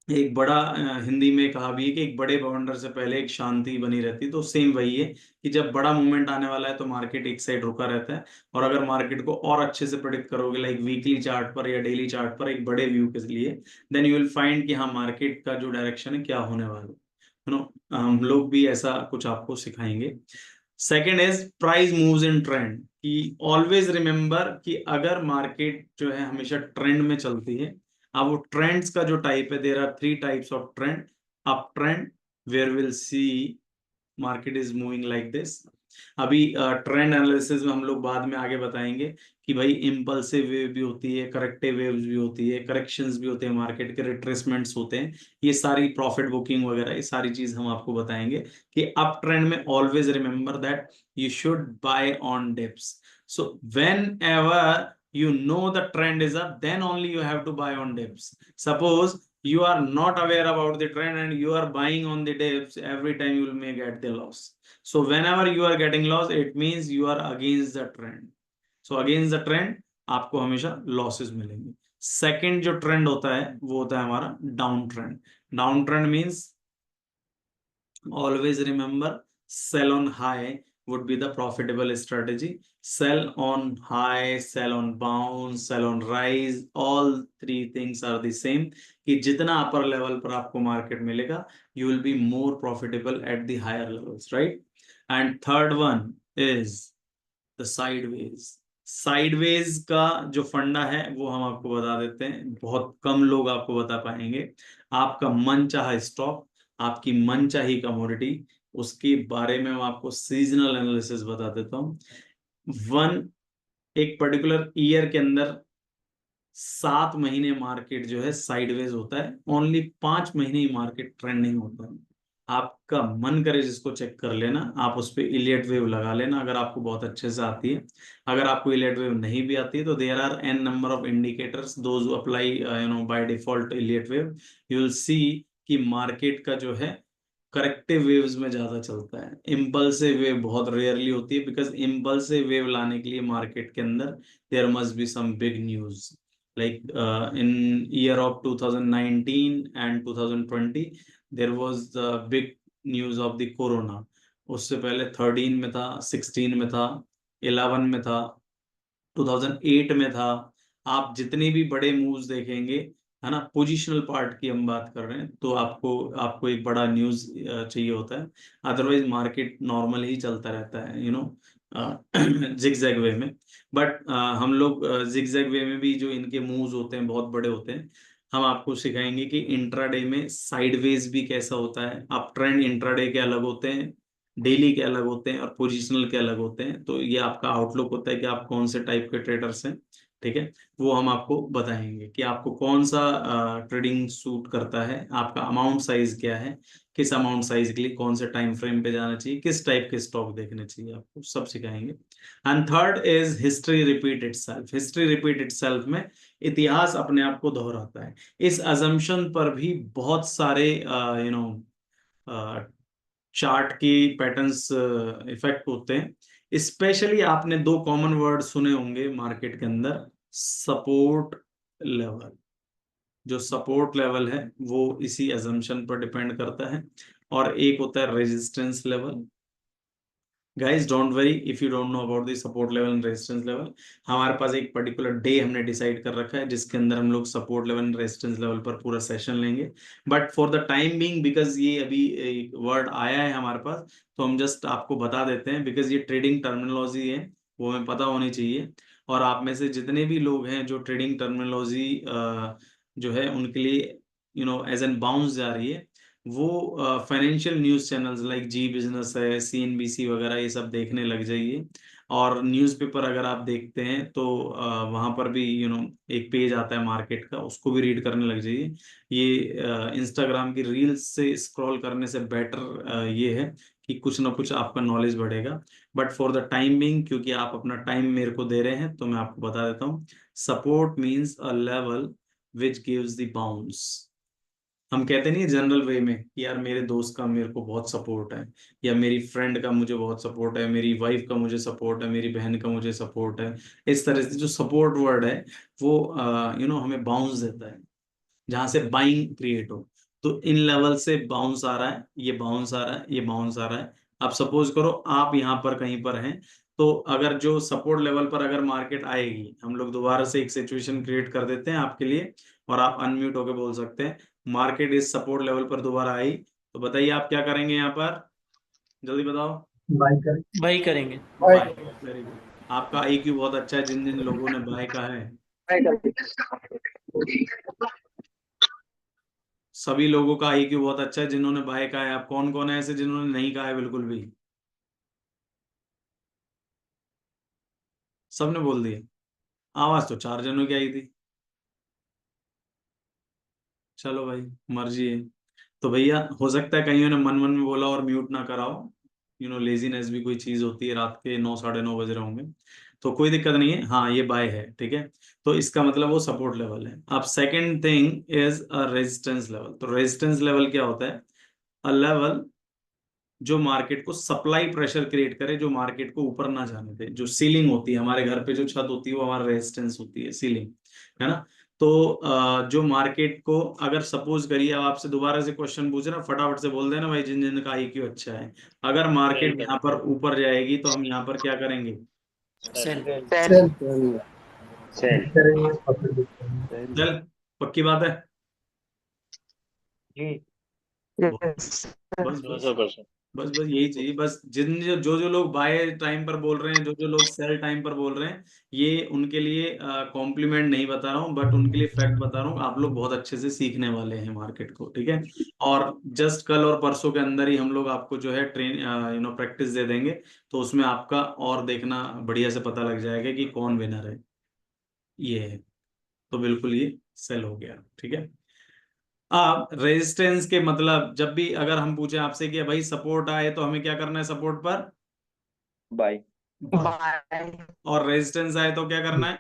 एक बड़ा हिंदी में कहा भी है कि एक बड़े बवंडर से पहले एक शांति बनी रहती है, तो सेम वही है कि जब बड़ा मूवमेंट आने वाला है तो मार्केट एक साइड रुका रहता है। और अगर मार्केट को और अच्छे से प्रेडिक्ट करोगे लाइक वीकली चार्ट पर या डेली चार्ट पर एक बड़े व्यू के लिए, देन यू विल फाइंड कि हाँ मार्केट का जो डायरेक्शन है क्या होने वाला है, यू नो। हम लोग भी ऐसा कुछ आपको सिखाएंगे। Second is price moves in trend, कि ऑलवेज रिमेंबर कि अगर मार्केट जो है हमेशा ट्रेंड में चलती है। अब वो ट्रेंड्स का जो टाइप है, there are 3 types of trend. Up trend where will see market is moving like this. अभी ट्रेंड एनालिसिस में हम लोग बाद में आगे बताएंगे कि भाई इम्पल्सिव वेव भी होती है, करेक्टिव वेव्स भी होती है, करेक्शंस भी होते हैं, मार्केट के रिट्रेसमेंट्स होते हैं, ये सारी प्रॉफिट बुकिंग वगैरह ये सारी चीज हम आपको बताएंगे कि अप ट्रेंड में always remember that you should buy on dips. So when ever you know the trend is up, then only you have to buy on dips. Suppose you are not aware about the trend and you are buying on the dips, every time you may get the loss. So whenever you are getting loss, it means you are against the trend. So against the trend आपको हमेशा losses मिलेंगे। Second जो trend होता है वो होता है हमारा down trend. Down trend means always remember sell on high would be the profitable strategy. Sell on high, sell on bounce, sell on rise, all 3 things are the same, कि जितना upper level पर आपको market मिलेगा you will be more profitable at the higher levels, right? And third one is the sideways. Sideways का जो फंडा है वो हम आपको बता देते हैं, बहुत कम लोग आपको बता पाएंगे। आपका मन चाहा स्टॉक, आपकी मन चाही कमोडिटी, उसके बारे में मैं आपको सीजनल एनालिसिस बता देता हूँ। एक पर्टिकुलर ईयर के अंदर 7 महीने मार्केट जो है साइडवेज होता है, ओनली 5 महीने ही मार्केट ट्रेंडिंग होता है। आपका मन करे जिसको चेक कर लेना, आप उस पर इलियट वेव लगा लेना अगर आपको बहुत अच्छे से आती है। अगर आपको इलियट वेव नहीं भी आती है तो there are n number of indicators those who apply by default Elliott wave, you will see कि मार्केट का जो है करेक्टिव वेव्स में ज्यादा चलता है। इम्पल्सिव वेव बहुत रेयरली होती है, बिकॉज इम्पल्सिव वेव लाने के लिए मार्केट के अंदर there must be some big news. like in year of 2019 and 2020 there was the big news of the corona. उससे पहले 13 में था, 16 में था, 11 में था, 2008 में था। आप जितने भी बड़े मूव्स देखेंगे, है ना, पोजिशनल पार्ट की हम बात कर रहे हैं, तो आपको एक बड़ा न्यूज चाहिए होता है। अदरवाइज मार्केट नॉर्मल ही चलता रहता है, यू नो, जिगजैग वे में। बट हम लोग जिगजैग वे में भी जो इनके मूव्स होते हैं बहुत बड़े होते हैं। हम आपको सिखाएंगे कि इंट्राडे में साइडवेज भी कैसा होता है, अप ट्रेंड इंट्राडे के अलग होते हैं, डेली के अलग होते हैं और पोजिशनल के अलग होते हैं। तो ये आपका आउटलुक होता है कि आप कौन से टाइप के ट्रेडर्स हैं, ठीक है। वो हम आपको बताएंगे कि आपको कौन सा ट्रेडिंग सूट करता है, आपका अमाउंट साइज क्या है, किस अमाउंट साइज के लिए कौन से टाइम फ्रेम पे जाना चाहिए, किस टाइप के स्टॉक देखने चाहिए, आपको सब सिखाएंगे। And third is history repeat itself. History repeat itself में इतिहास अपने आप को दोहराता है। इस अजम्पशन पर भी बहुत सारे चार्ट की पैटर्न्स इफेक्ट होते हैं। स्पेशली आपने 2 कॉमन वर्ड सुने होंगे मार्केट के अंदर, सपोर्ट लेवल। जो सपोर्ट लेवल है वो इसी अजम्पशन पर डिपेंड करता है, और एक होता है resistance level. Guys don't worry if you don't know about the support level and resistance level. हमारे पास एक पर्टिकुलर डे हमने डिसाइड कर रखा है जिसके अंदर हम लोग support level and resistance level पर पूरा सेशन लेंगे। But for the time being, because ये अभी एक वर्ड आया है हमारे पास, तो हम जस्ट आपको बता देते हैं, बिकॉज ये ट्रेडिंग टर्मिनोलॉजी है, वो हमें पता होनी चाहिए। और आप में से जितने भी लोग हैं जो ट्रेडिंग टर्मिनोलॉजी जो है उनके लिए एज एन बाउंस जा रही है, वो फाइनेंशियल न्यूज चैनल्स लाइक जी बिजनेस है, CNBC वगैरह, ये सब देखने लग जाइए। और न्यूज़पेपर अगर आप देखते हैं तो वहां पर भी एक पेज आता है मार्केट का, उसको भी रीड करने लग जाइए। ये इंस्टाग्राम की रील्स से स्क्रॉल करने से बेटर ये है कि कुछ ना कुछ आपका नॉलेज बढ़ेगा। But for the time being, क्योंकि आप अपना टाइम मेरे को दे रहे हैं, तो मैं आपको बता देता हूँ। Support means a level which gives the bounce. हम कहते नहीं जनरल वे में कि यार मेरे दोस्त का मेरे को बहुत सपोर्ट है, या मेरी फ्रेंड का मुझे बहुत सपोर्ट है, मेरी वाइफ का मुझे सपोर्ट है, मेरी बहन का मुझे सपोर्ट है। इस तरह से जो सपोर्ट वर्ड है वो हमें बाउंस देता है, जहां से बाइंग क्रिएट हो। तो इन लेवल से बाउंस आ रहा है, ये बाउंस आ रहा है, ये बाउंस आ रहा है। अब सपोज करो आप यहाँ पर कहीं पर हैं, तो अगर जो सपोर्ट लेवल पर अगर मार्केट आएगी, हम लोग दोबारा से एक सिचुएशन क्रिएट कर देते हैं आपके लिए, और आप अनम्यूट होकर बोल सकते हैं मार्केट इस सपोर्ट लेवल पर दोबारा आई, तो बताइए आप क्या करेंगे यहाँ पर, जल्दी बताओ। बाई करेंगे। बाय। Very good. आपका आईक्यू बहुत अच्छा है, जिन जिन लोगों ने बाय कहा है सभी लोगों का आईक्यू बहुत अच्छा है जिन्होंने बाय कहा है। आप कौन कौन है ऐसे जिन्होंने नहीं कहा है बिल्कुल भी? सबने बोल दिया। आवाज तो 4 जनों की आई थी। चलो भाई, मर्जी है। तो भैया हो सकता है कईयों ने मन मन में बोला और म्यूट ना कराओ, लेजीनेस भी कोई चीज होती है। रात के 9 साढ़े 9 बज रहे होंगे, तो कोई दिक्कत नहीं है। हाँ, ये बाय है, ठीक है। तो इसका मतलब वो सपोर्ट लेवल है। अब second thing is a resistance level. तो रेजिस्टेंस लेवल क्या होता है? अ लेवल जो मार्केट को सप्लाई प्रेशर क्रिएट करे, जो मार्केट को ऊपर ना जाने दे। जो सीलिंग होती है हमारे घर पे, जो छत होती है, वो हमारा रेजिस्टेंस होती है, सीलिंग, है ना। तो जो मार्केट को, अगर सपोज करिए, अब आपसे दोबारा से क्वेश्चन पूछ रहे हैं, फटाफट से बोल देना भाई, जिन जिन का आईक्यू अच्छा है। अगर मार्केट यहाँ पर ऊपर जाएगी तो हम यहाँ पर क्या करेंगे? सेल। चल, पक्की बात है। Yes. बस बस बस बस यही चाहिए। बस जिन जो जो लोग बाय टाइम पर बोल रहे हैं, जो जो लोग सेल टाइम पर बोल रहे हैं, ये उनके लिए कॉम्प्लीमेंट नहीं बता रहा हूँ, बट उनके लिए फैक्ट बता रहा हूँ। आप लोग बहुत अच्छे से सीखने वाले हैं मार्केट को, ठीक है। और जस्ट कल और परसों के अंदर ही हम लोग आपको जो है प्रैक्टिस दे देंगे, तो उसमें आपका और देखना बढ़िया से पता लग जाएगा कि कौन विनर है। ये है, तो बिल्कुल ये सेल हो गया, ठीक है। अब रेजिस्टेंस के मतलब, जब भी अगर हम पूछे आपसे कि भाई सपोर्ट आए तो हमें क्या करना है सपोर्ट पर? बाय। Buy. और रेजिस्टेंस आए तो क्या करना है?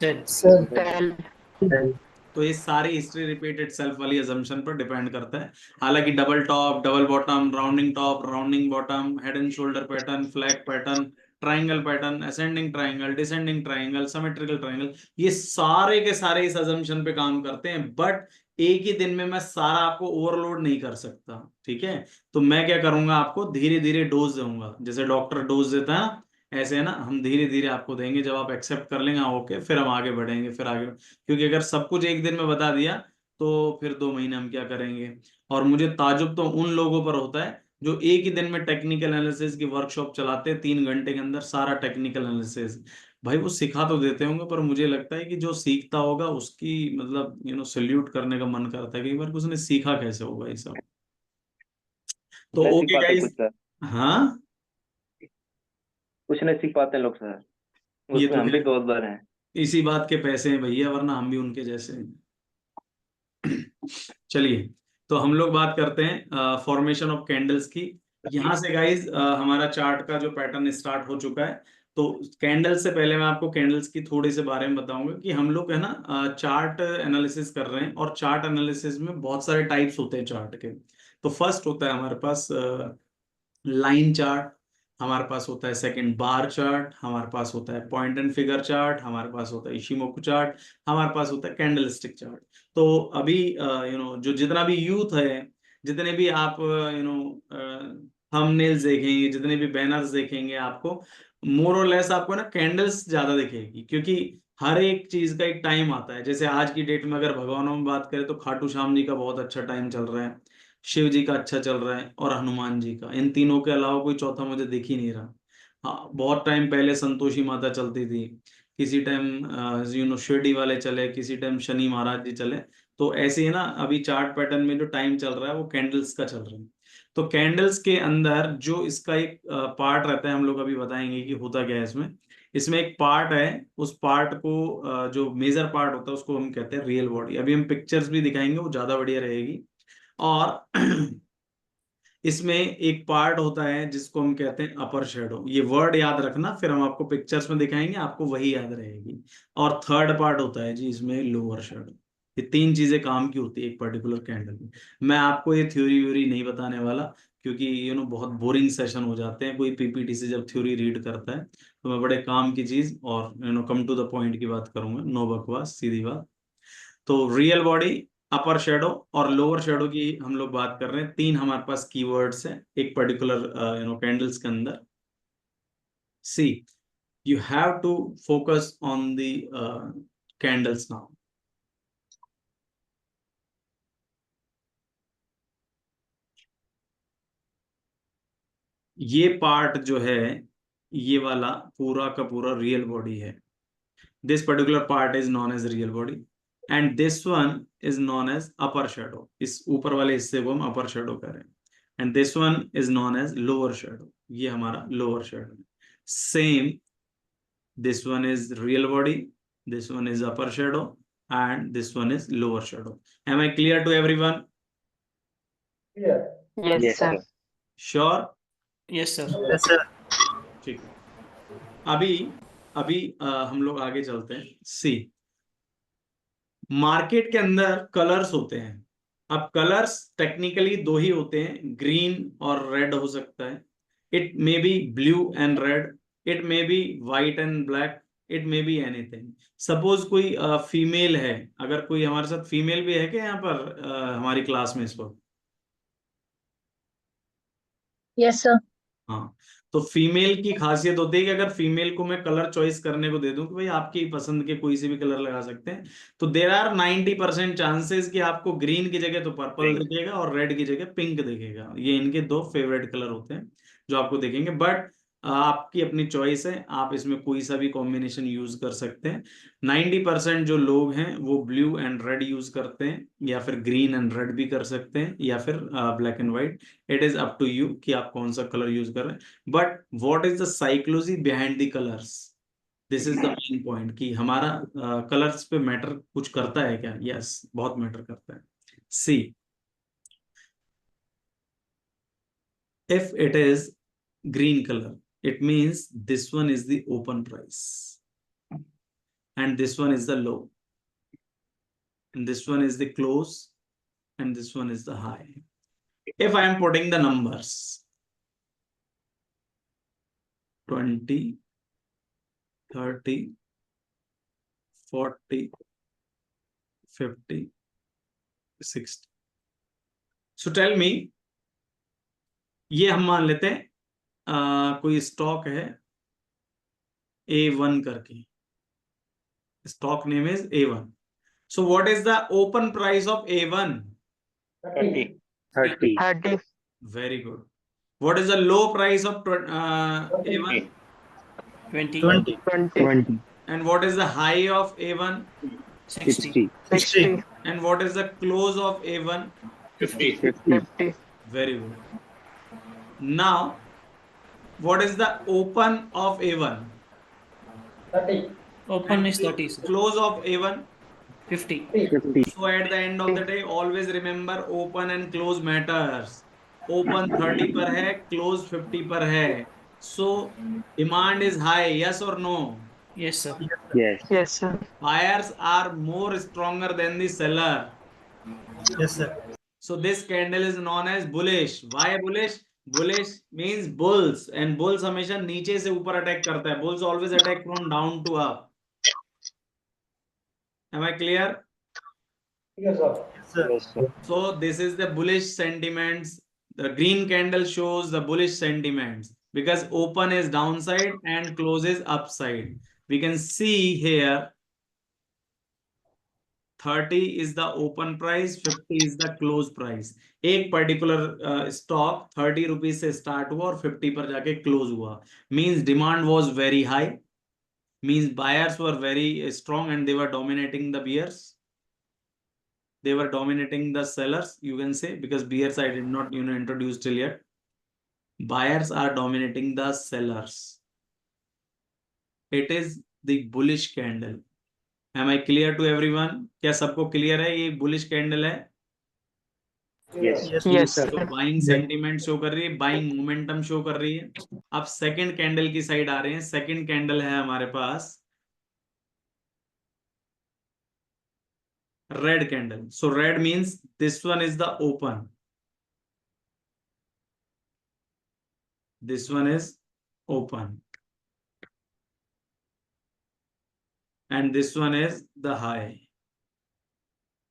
सेल। Sell. तो ये सारी हिस्ट्री रिपीट इटसेल्फ वाली अजम्पशन पर डिपेंड करता है। हालांकि double top, double bottom, rounding top, rounding bottom, head and shoulder pattern, flag pattern, triangle pattern, ascending triangle, descending triangle, symmetrical triangle, ये सारे के सारे इस अजम्पशन पे काम करते हैं। बट एक ही दिन में मैं सारा आपको ओवरलोड नहीं कर सकता, ठीक है। तो मैं क्या करूंगा, आपको धीरे धीरे डोज दूंगा, जैसे डॉक्टर डोज देता है, ऐसे है ना, हम धीरे धीरे आपको देंगे। जब आप एक्सेप्ट कर लेंगे, ओके, फिर हम आगे बढ़ेंगे, फिर आगे। क्योंकि अगर सब कुछ एक दिन में बता दिया तो फिर 2 महीने हम क्या करेंगे। और मुझे ताजुब तो उन लोगों पर होता है जो एक ही दिन में टेक्निकल एनालिसिस की वर्कशॉप चलाते हैं, 3 घंटे के अंदर सारा टेक्निकल एनालिसिस। भाई वो सिखा तो देते होंगे, पर मुझे लगता है कि जो सीखता होगा उसकी मतलब सल्यूट करने का मन करता है कि एक बार उसने सीखा कैसे होगा ये सब। तो नहीं सीख ओके पाते कुछ गाइस। सर, हाँ, कुछ नहीं सीख पाते लोग सर, ये उसमें तो हम भी खैर दोस्त भर हैं। इसी बात के पैसे हैं भैया, वरना हम भी उनके जैसे हैं। चलिए, तो हम लोग बात करते हैं फॉर्मेशन ऑफ कैंडल्स की। यहाँ से गाइज हमारा चार्ट का जो पैटर्न स्टार्ट हो चुका है। तो कैंडल से पहले मैं आपको कैंडल्स की थोड़ी से बारे में बताऊंगा कि हम लोग है ना चार्ट एनालिसिस कर रहे हैं, और चार्ट एनालिसिस में बहुत सारे टाइप्स होते हैं चार्ट के। तो फर्स्ट होता है हमारे पास लाइन चार्ट, हमारे पास होता है सेकंड बार चार्ट, हमारे पास होता है पॉइंट एंड फिगर चार्ट, हमारे पास होता है इशिमोकु चार्ट, हमारे पास होता है कैंडलस्टिक चार्ट। तो अभी जो जितना भी यूथ है, जितने भी आप थंबनेल्स देखेंगे, जितने भी बैनर्स देखेंगे, आपको मोर और लेस आपको ना कैंडल्स ज्यादा दिखेगी, क्योंकि हर एक चीज का एक टाइम आता है। जैसे आज की डेट में अगर भगवानों में बात करें तो खाटू श्याम जी का बहुत अच्छा टाइम चल रहा है, शिव जी का अच्छा चल रहा है, और हनुमान जी का। इन तीनों के अलावा कोई चौथा मुझे दिख ही नहीं रहा। हाँ, बहुत टाइम पहले संतोषी माता चलती थी, किसी टाइम शिरडी वाले चले, किसी टाइम शनि महाराज जी चले। तो ऐसे ही ना, अभी चार्ट पैटर्न में जो टाइम चल रहा है वो कैंडल्स का चल रहा है। तो कैंडल्स के अंदर जो इसका एक पार्ट रहता है, हम लोग अभी बताएंगे कि होता क्या है इसमें एक पार्ट है, उस पार्ट को जो मेजर पार्ट होता है उसको हम कहते हैं रियल बॉडी। अभी हम पिक्चर्स भी दिखाएंगे, वो ज्यादा बढ़िया रहेगी। और इसमें एक पार्ट होता है जिसको हम कहते हैं अपर शेडो। ये वर्ड याद रखना, फिर हम आपको पिक्चर्स में दिखाएंगे, आपको वही याद रहेगी। और थर्ड पार्ट होता है जी इसमें लोअर शेडो। ये तीन चीजें काम की होती है एक पर्टिकुलर कैंडल में। मैं आपको ये थ्योरी व्योरी नहीं बताने वाला, क्योंकि बहुत बोरिंग सेशन हो जाते हैं कोई पीपीटी से जब थ्योरी रीड करता है। तो मैं बड़े काम की चीज और कम टू द पॉइंट की बात करूंगा, नो बकवास, सीधी बात। तो रियल बॉडी, अपर शेडो और लोअर शेडो की हम लोग बात कर रहे हैं। तीन हमारे पास कीवर्ड्स हैं एक पर्टिकुलर कैंडल्स के अंदर। See, you have to focus on the candles now. ये पार्ट जो है, ये वाला पूरा का पूरा रियल बॉडी है। This particular part is known as real body and this one is known as upper shadow. इस ऊपर वाले हिस्से को हम अपर शेडो करें, and this one is known as lower shadow. ये हमारा lower shadow. Same, this one is real body, this one is upper shadow and this one is lower shadow. Am I clear to everyone? Yes, sir. Sure? Yes sir. Yes, sir. ठीक है। अभी हम लोग आगे चलते हैं। सी, market के अंदर कलर्स होते हैं। अब कलर्स टेक्निकली दो ही होते हैं, ग्रीन और रेड हो सकता है। It may be blue and red, it may be white and black, it may be anything. Suppose कोई फीमेल है, अगर कोई हमारे साथ फीमेल भी है क्या यहाँ पर हमारी क्लास में इस वक्त? Yes, sir. हाँ, तो फीमेल की खासियत होती है कि अगर फीमेल को मैं कलर चॉइस करने को दे दूं कि भाई आपकी पसंद के कोई से भी कलर लगा सकते हैं, तो देर आर 90% चांसेस कि आपको ग्रीन की जगह तो पर्पल दिखेगा और रेड की जगह पिंक दिखेगा। ये इनके दो फेवरेट कलर होते हैं जो आपको दिखेंगे। बट आपकी अपनी चॉइस है, आप इसमें कोई सा भी कॉम्बिनेशन यूज कर सकते हैं। 90% जो लोग हैं वो ब्लू एंड रेड यूज करते हैं, या फिर ग्रीन एंड रेड भी कर सकते हैं, या फिर black and white. It is up to you कि आप कौन सा कलर यूज कर रहे हैं। But what is the psychology behind the colours? This is the main point कि हमारा कलर्स पे मैटर कुछ करता है क्या? यस, बहुत मैटर करता है। सी, if it is green color, it means this one is the open price and this one is the low, and this one is the close, and this one is the high. If I am putting the numbers 20, 30, 40, 50, 60, so tell me, ये हम मान लेते हैं कोई stock है A1 करके, stock name is A1. So what is the open price of A1? 30. 30. Very good. What is the low price of A1? 20, 20. 20. And what is the high of A1? 60, 60. And what is the close of A1? 50, 50. Very good. Now, what is the open of A1? open is 30 sir. Close of A1? 50, 50. So at the end of the day, always remember open and close matters. Open 30 पर है, close 50 पर है. So demand is high, yes or no? yes sir. Yes. Yes, sir. Buyers are more stronger than the seller. Yes, sir. So this candle is known as bullish. Why bullish? Bullish means bulls, and bulls हमेशा नीचे से ऊपर attack करता है. Bulls always attack from down to up. Am I clear? Yes, sir. Yes, sir. So this is the bullish sentiments. The green candle shows the bullish sentiments because open is downside and close is upside. We can see here 30 is the open price, 50 is the close price. एक particular stock 30 rupees से start हुआ और 50 पर जाके close हुआ. Means demand was very high. Means buyers were very strong and they were dominating the bears. they were dominating the sellers, you can say, because bears I did not introduce till yet. Buyers are dominating the sellers. It is the bullish candle. Am I clear to everyone? क्या सबको clear है ये bullish candle है? Yes. Yes, sir. तो buying sentiment show कर रही है, buying momentum show कर रही है. अब सेकंड कैंडल की साइड आ रहे हैं. सेकंड कैंडल है हमारे पास red candle. So red means this one is the open, this one is open, and this one is the high,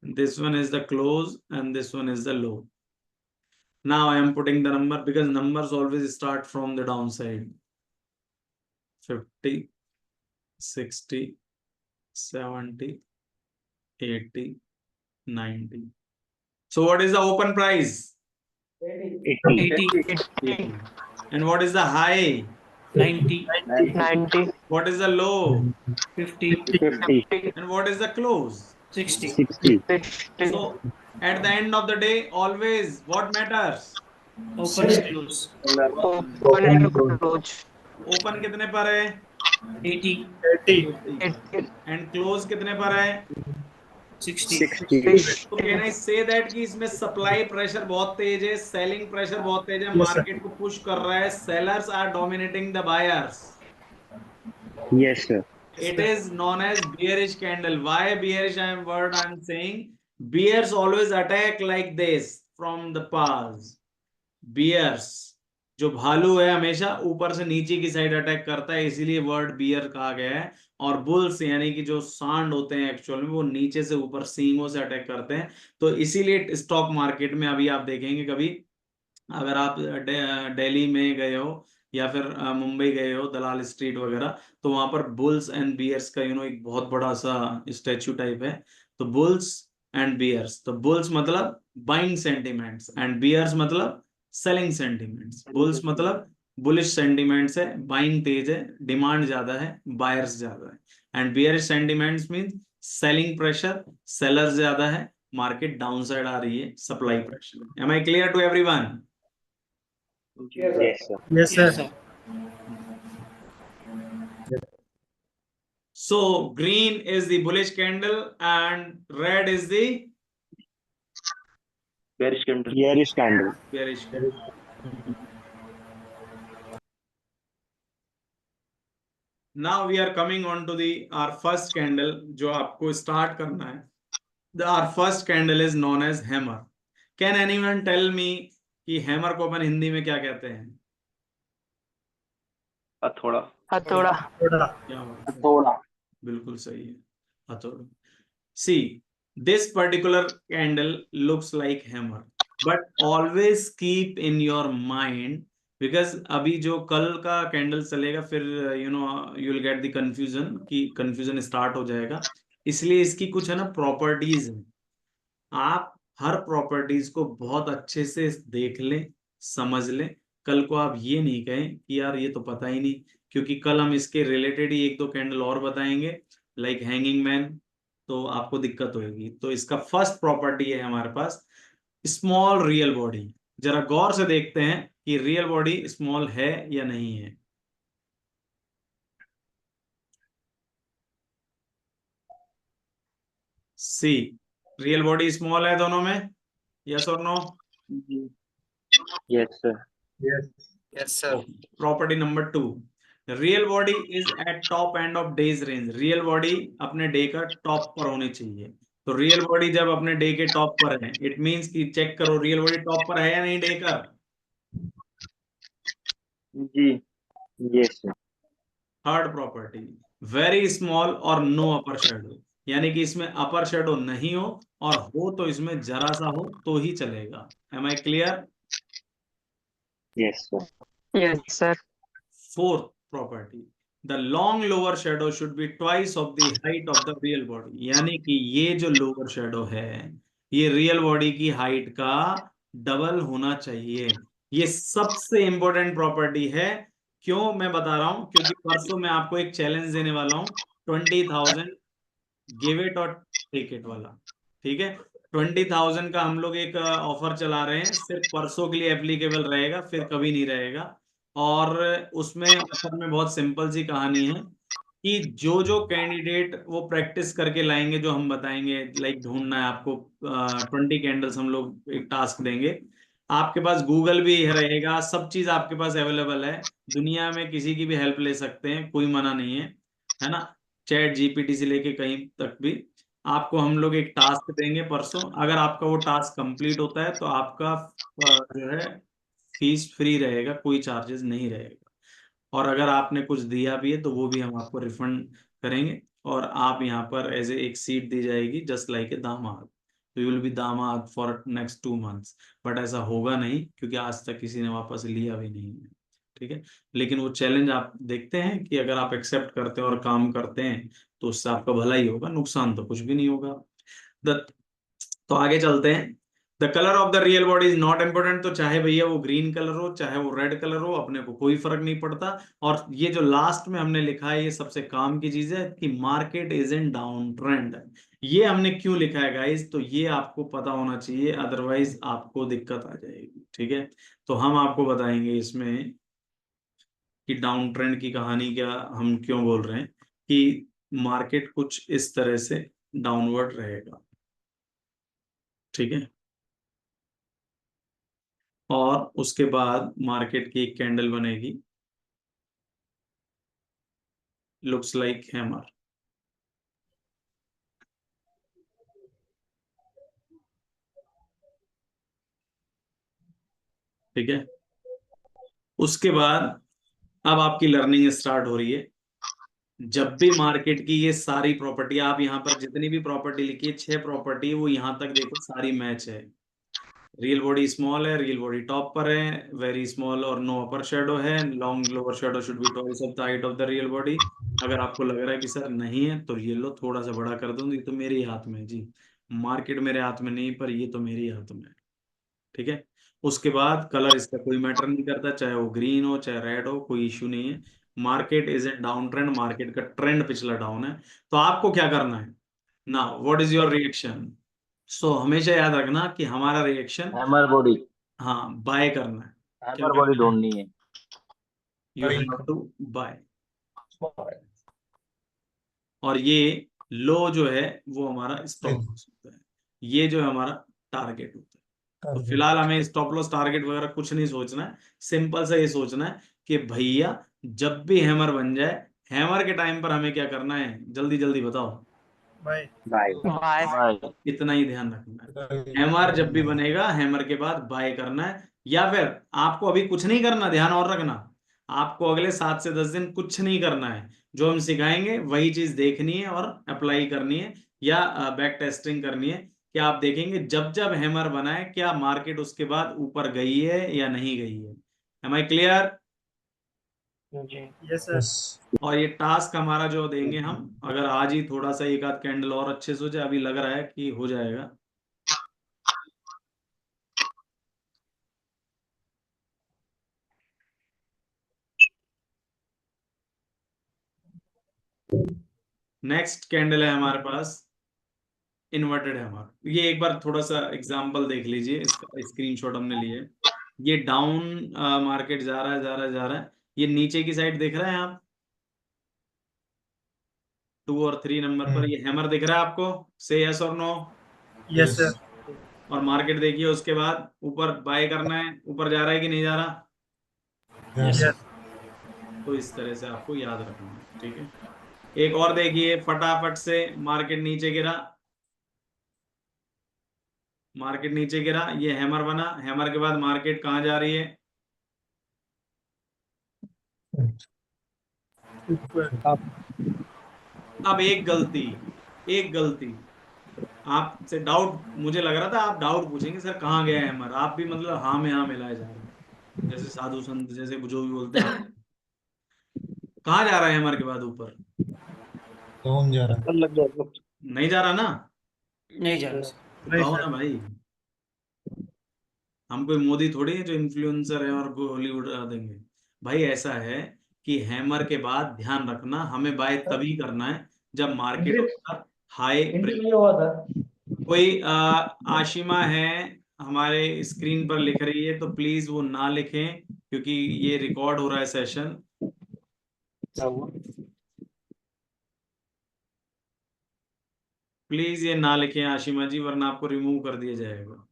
this one is the close, and this one is the low. Now I am putting the number because numbers always start from the downside. 50, 60, 70, 80, 90. So what is the open price? 80, 80. And what is the high? 90, 90, What is the low? 50, 50. And what is the close? 60. 60. 60, So at the end of the day, always what matters? Open and close. open and close. Open कितने पर है? 80, 80, And close कितने पर है? 60. 60. तो can I say that कि इसमें supply pressure बहुत तेज है, सेलिंग प्रेशर बहुत तेज है, मार्केट को पुश कर रहा है, sellers are dominating the buyers. Yes, sir. It is known as bearish candle. Why bearish? I am saying bears always attack like this from the past. Bears जो भालू है हमेशा ऊपर से नीचे की साइड अटैक करता है, इसीलिए वर्ड बियर कहा गया है. और बुल्स यानी कि जो सांड होते हैं एक्चुअल में वो नीचे से ऊपर सींगों से अटैक करते हैं. तो इसीलिए स्टॉक मार्केट में अभी आप देखेंगे, कभी अगर आप दिल्ली में गए हो या फिर मुंबई गए हो दलाल स्ट्रीट वगैरह, तो वहां पर बुल्स एंड बियर्स का एक बहुत बड़ा सा स्टैचू टाइप है. तो बुल्स एंड बियर्स, तो बुल्स मतलब बाइंग सेंटिमेंट्स एंड बियर्स मतलब सेलिंग सेंटिमेंट्स. बुल्स मतलब बुलिश सेंटिमेंट्स है, बाइंग तेज है, डिमांड ज्यादा है, बायर्स ज्यादा है. And bearish sentiments means selling pressure, seller ज्यादा है, मार्केट डाउन साइड आ रही है, supply pressure. Am I clear to everyone? Yes, sir. Yes, sir. Yes, sir. So green is the bullish candle and red is the Bearish candle. Bearish candle. bearish candle. Now we are coming on to the our first candle जो आपको start करना है. Our first candle is known as hammer. Can anyone tell me कि hammer को अपन हिंदी में क्या कहते हैं? हथौड़ा. हथौड़ा. थोड़ा क्या बात है, हथौड़ा. बिल्कुल सही है, हथौड़ा. See, this particular candle looks like hammer, but always keep in your mind because अभी जो कल का कैंडल चलेगा फिर you will get the confusion कि confusion स्टार्ट हो जाएगा. इसलिए इसकी कुछ है ना प्रॉपर्टीज है, आप हर प्रॉपर्टीज को बहुत अच्छे से देख लें, समझ लें. कल को आप ये नहीं कहें कि यार ये तो पता ही नहीं, क्योंकि कल हम इसके रिलेटेड ही एक दो कैंडल और बताएंगे लाइक हैंगिंग मैन, तो आपको दिक्कत होगी. तो इसका फर्स्ट प्रॉपर्टी है हमारे पास स्मॉल रियल बॉडी. जरा गौर से देखते हैं कि रियल बॉडी स्मॉल है या नहीं है. सी, रियल बॉडी स्मॉल है दोनों में, यस और no? Yes, sir. yes, yes, sir. Property number 2, real body is at top end of days range. Real body अपने डे का टॉप पर होनी चाहिए. तो रियल बॉडी जब अपने डे के टॉप पर है, इट मींस कि चेक करो रियल बॉडी टॉप पर है या नहीं डे का. जी. Yes, sir. Third property, very small और नो अपर शेडो, यानी कि इसमें अपर शेडो नहीं हो, और हो तो इसमें जरा सा हो तो ही चलेगा. Am I clear? Yes, sir. Yes, sir. Fourth property, the long lower shadow should be twice of the height of the real body. यानी कि ये जो लोअर शेडो है ये रियल बॉडी की हाइट का डबल होना चाहिए. ये सबसे इंपॉर्टेंट प्रॉपर्टी है. क्यों मैं बता रहा हूं? क्योंकि परसों मैं आपको एक चैलेंज देने वाला हूं, 20,000 गिव इट और टेक इट वाला. ठीक है, 20,000 का हम लोग एक ऑफर चला रहे हैं, सिर्फ परसों के लिए एप्लीकेबल रहेगा, फिर कभी नहीं रहेगा। और उसमें ऑफर में बहुत सिंपल सी कहानी है कि जो जो कैंडिडेट वो प्रैक्टिस करके लाएंगे, जो हम बताएंगे, लाइक ढूंढना है आपको 20 कैंडल्स हम लोग एक टास्क देंगे। आपके पास गूगल भी रहेगा, सब चीज आपके पास अवेलेबल है, दुनिया में किसी की भी हेल्प ले सकते हैं, कोई मना नहीं है ना। चैट जीपीटी से लेके कहीं तक भी आपको हम लोग एक टास्क देंगे परसों। अगर आपका वो टास्क कंप्लीट होता है तो आपका जो है फीस फ्री रहेगा, कोई चार्जेस नहीं रहेगा। और अगर आपने कुछ दिया भी है तो वो भी हम आपको रिफंड करेंगे, और आप यहाँ पर एज ए एक सीट दी जाएगी, जस्ट लाइक ए दामाद। तो यू विल बी दामाद फॉर नेक्स्ट 2 मंथ्स। बट ऐसा होगा नहीं, क्योंकि आज तक किसी ने वापस लिया भी नहीं है, ठीक है। लेकिन वो चैलेंज आप देखते हैं कि अगर आप एक्सेप्ट करते हैं और काम करते हैं तो उससे आपका भला ही होगा, नुकसान तो कुछ भी नहीं होगा। तो आगे चलते हैं। The colour of the real body is not important. तो चाहे भैया वो ग्रीन कलर हो चाहे वो रेड कलर हो, अपने को कोई फर्क नहीं पड़ता। और ये जो लास्ट में हमने लिखा है, ये सबसे काम की चीज है कि market is in down trend. ये हमने क्यों लिखा है गाइस, तो ये आपको पता होना चाहिए, अदरवाइज आपको दिक्कत आ जाएगी, ठीक है। तो हम आपको बताएंगे इसमें कि डाउन ट्रेंड की कहानी क्या, हम क्यों बोल रहे हैं कि मार्केट कुछ इस तरह से डाउनवर्ड रहेगा, ठीक है। और उसके बाद मार्केट की एक कैंडल बनेगी, लुक्स लाइक हैमर, ठीक है। उसके बाद अब आपकी लर्निंग स्टार्ट हो रही है। जब भी मार्केट की ये सारी प्रॉपर्टी, आप यहाँ पर जितनी भी प्रॉपर्टी लिखी है, 6 प्रॉपर्टी, वो यहाँ तक देखो सारी मैच है। रियल बॉडी स्मॉल है, रियल बॉडी टॉप पर है, वेरी स्मॉल और नो अपर शेडो है, long lower shadow should be twice of the height of the real body. अगर आपको लग रहा है कि सर नहीं है, तो ये लो थोड़ा सा बड़ा कर दूंगी, तो मेरे ही हाथ में है जी, मार्केट मेरे हाथ में नहीं, पर ये तो मेरे ही हाथ में है, ठीक है। उसके बाद कलर इसका कोई मैटर नहीं करता, चाहे वो ग्रीन हो चाहे रेड हो, कोई इश्यू नहीं है। Market is in down trend, market का ट्रेंड पिछला डाउन है। तो आपको क्या करना है ना, what is your reaction. So हमेशा याद रखना कि हमारा रिएक्शन, हैमर बॉडी, हाँ, बाय करना है। क्या हैमर बॉडी करना है, ढूंढनी है। You have to buy. और ये लो जो है वो हमारा स्टॉप लॉस होता है, ये जो है हमारा टारगेट होता है। तो फिलहाल हमें स्टॉप लॉस टारगेट वगैरह कुछ नहीं सोचना है, सिंपल सा ये सोचना है कि भैया जब भी हैमर बन जाए, हैमर के टाइम पर हमें क्या करना है, जल्दी जल्दी बताओ। बाय। Bye bye. बाय। इतना ही ध्यान रखना है, हैमर जब भी बनेगा, हैमर के बाद बाय करना है। या फिर आपको अभी कुछ नहीं करना, ध्यान और रखना, आपको अगले 7 से 10 दिन कुछ नहीं करना है। जो हम सिखाएंगे वही चीज देखनी है और अप्लाई करनी है, या बैक टेस्टिंग करनी है, कि आप देखेंगे जब जब हैमर बनाए क्या मार्केट उसके बाद ऊपर गई है या नहीं गई है। Am I clear. Yes sir. और ये टास्क हमारा जो देंगे हम, अगर आज ही थोड़ा सा एक आध कैंडल और अच्छे से हो जाए, अभी लग रहा है कि हो जाएगा। नेक्स्ट कैंडल है हमारे पास इन्वर्टेड हैमर। ये एक बार थोड़ा सा एग्जांपल देख लीजिए, इसका स्क्रीनशॉट हमने लिए। ये डाउन मार्केट जा रहा है, जा रहा है, जा रहा है। ये नीचे की साइड देख रहे हैं आप, 2 और 3 नंबर पर ये हैमर दिख रहा है आपको, से यस और नो। Yes sir. और मार्केट देखिए उसके बाद ऊपर बाय करना है, ऊपर जा रहा है कि नहीं जा रहा। यस। तो इस तरह से आपको याद रखना है, ठीक है। एक और देखिए, फटाफट से मार्केट नीचे गिरा, मार्केट नीचे गिरा, ये हैमर बना, हैमर के बाद मार्केट कहाँ जा रही है, अब एक गलती, एक गलती, आपसे डाउट, मुझे लग रहा था आप डाउट पूछेंगे सर कहाँ गया हैमर, आप भी मतलब हाँ में हाँ मिलाए जा रहे हैं, जैसे साधु संत जैसे जो भी बोलते हैं आप। कहाँ जा रहा है हैमर के बाद ऊपर, कौन जा रहा है? नहीं जा रहा ना, नहीं जा रहा सर। तो नहीं कहो सर। ना भाई, हम कोई मोदी थोड़ी है जो इन्फ्लुएंसर है और हॉलीवुड उड़ा देंगे। भाई ऐसा है कि हैमर के बाद ध्यान रखना, हमें बाय तभी करना है जब मार्केट हाई, कोई कोई आशिमा है हमारे स्क्रीन पर लिख रही है, तो प्लीज वो ना लिखें क्योंकि ये रिकॉर्ड हो रहा है सेशन। प्लीज ये ना लिखें आशिमा जी, वरना आपको रिमूव कर दिया जाएगा।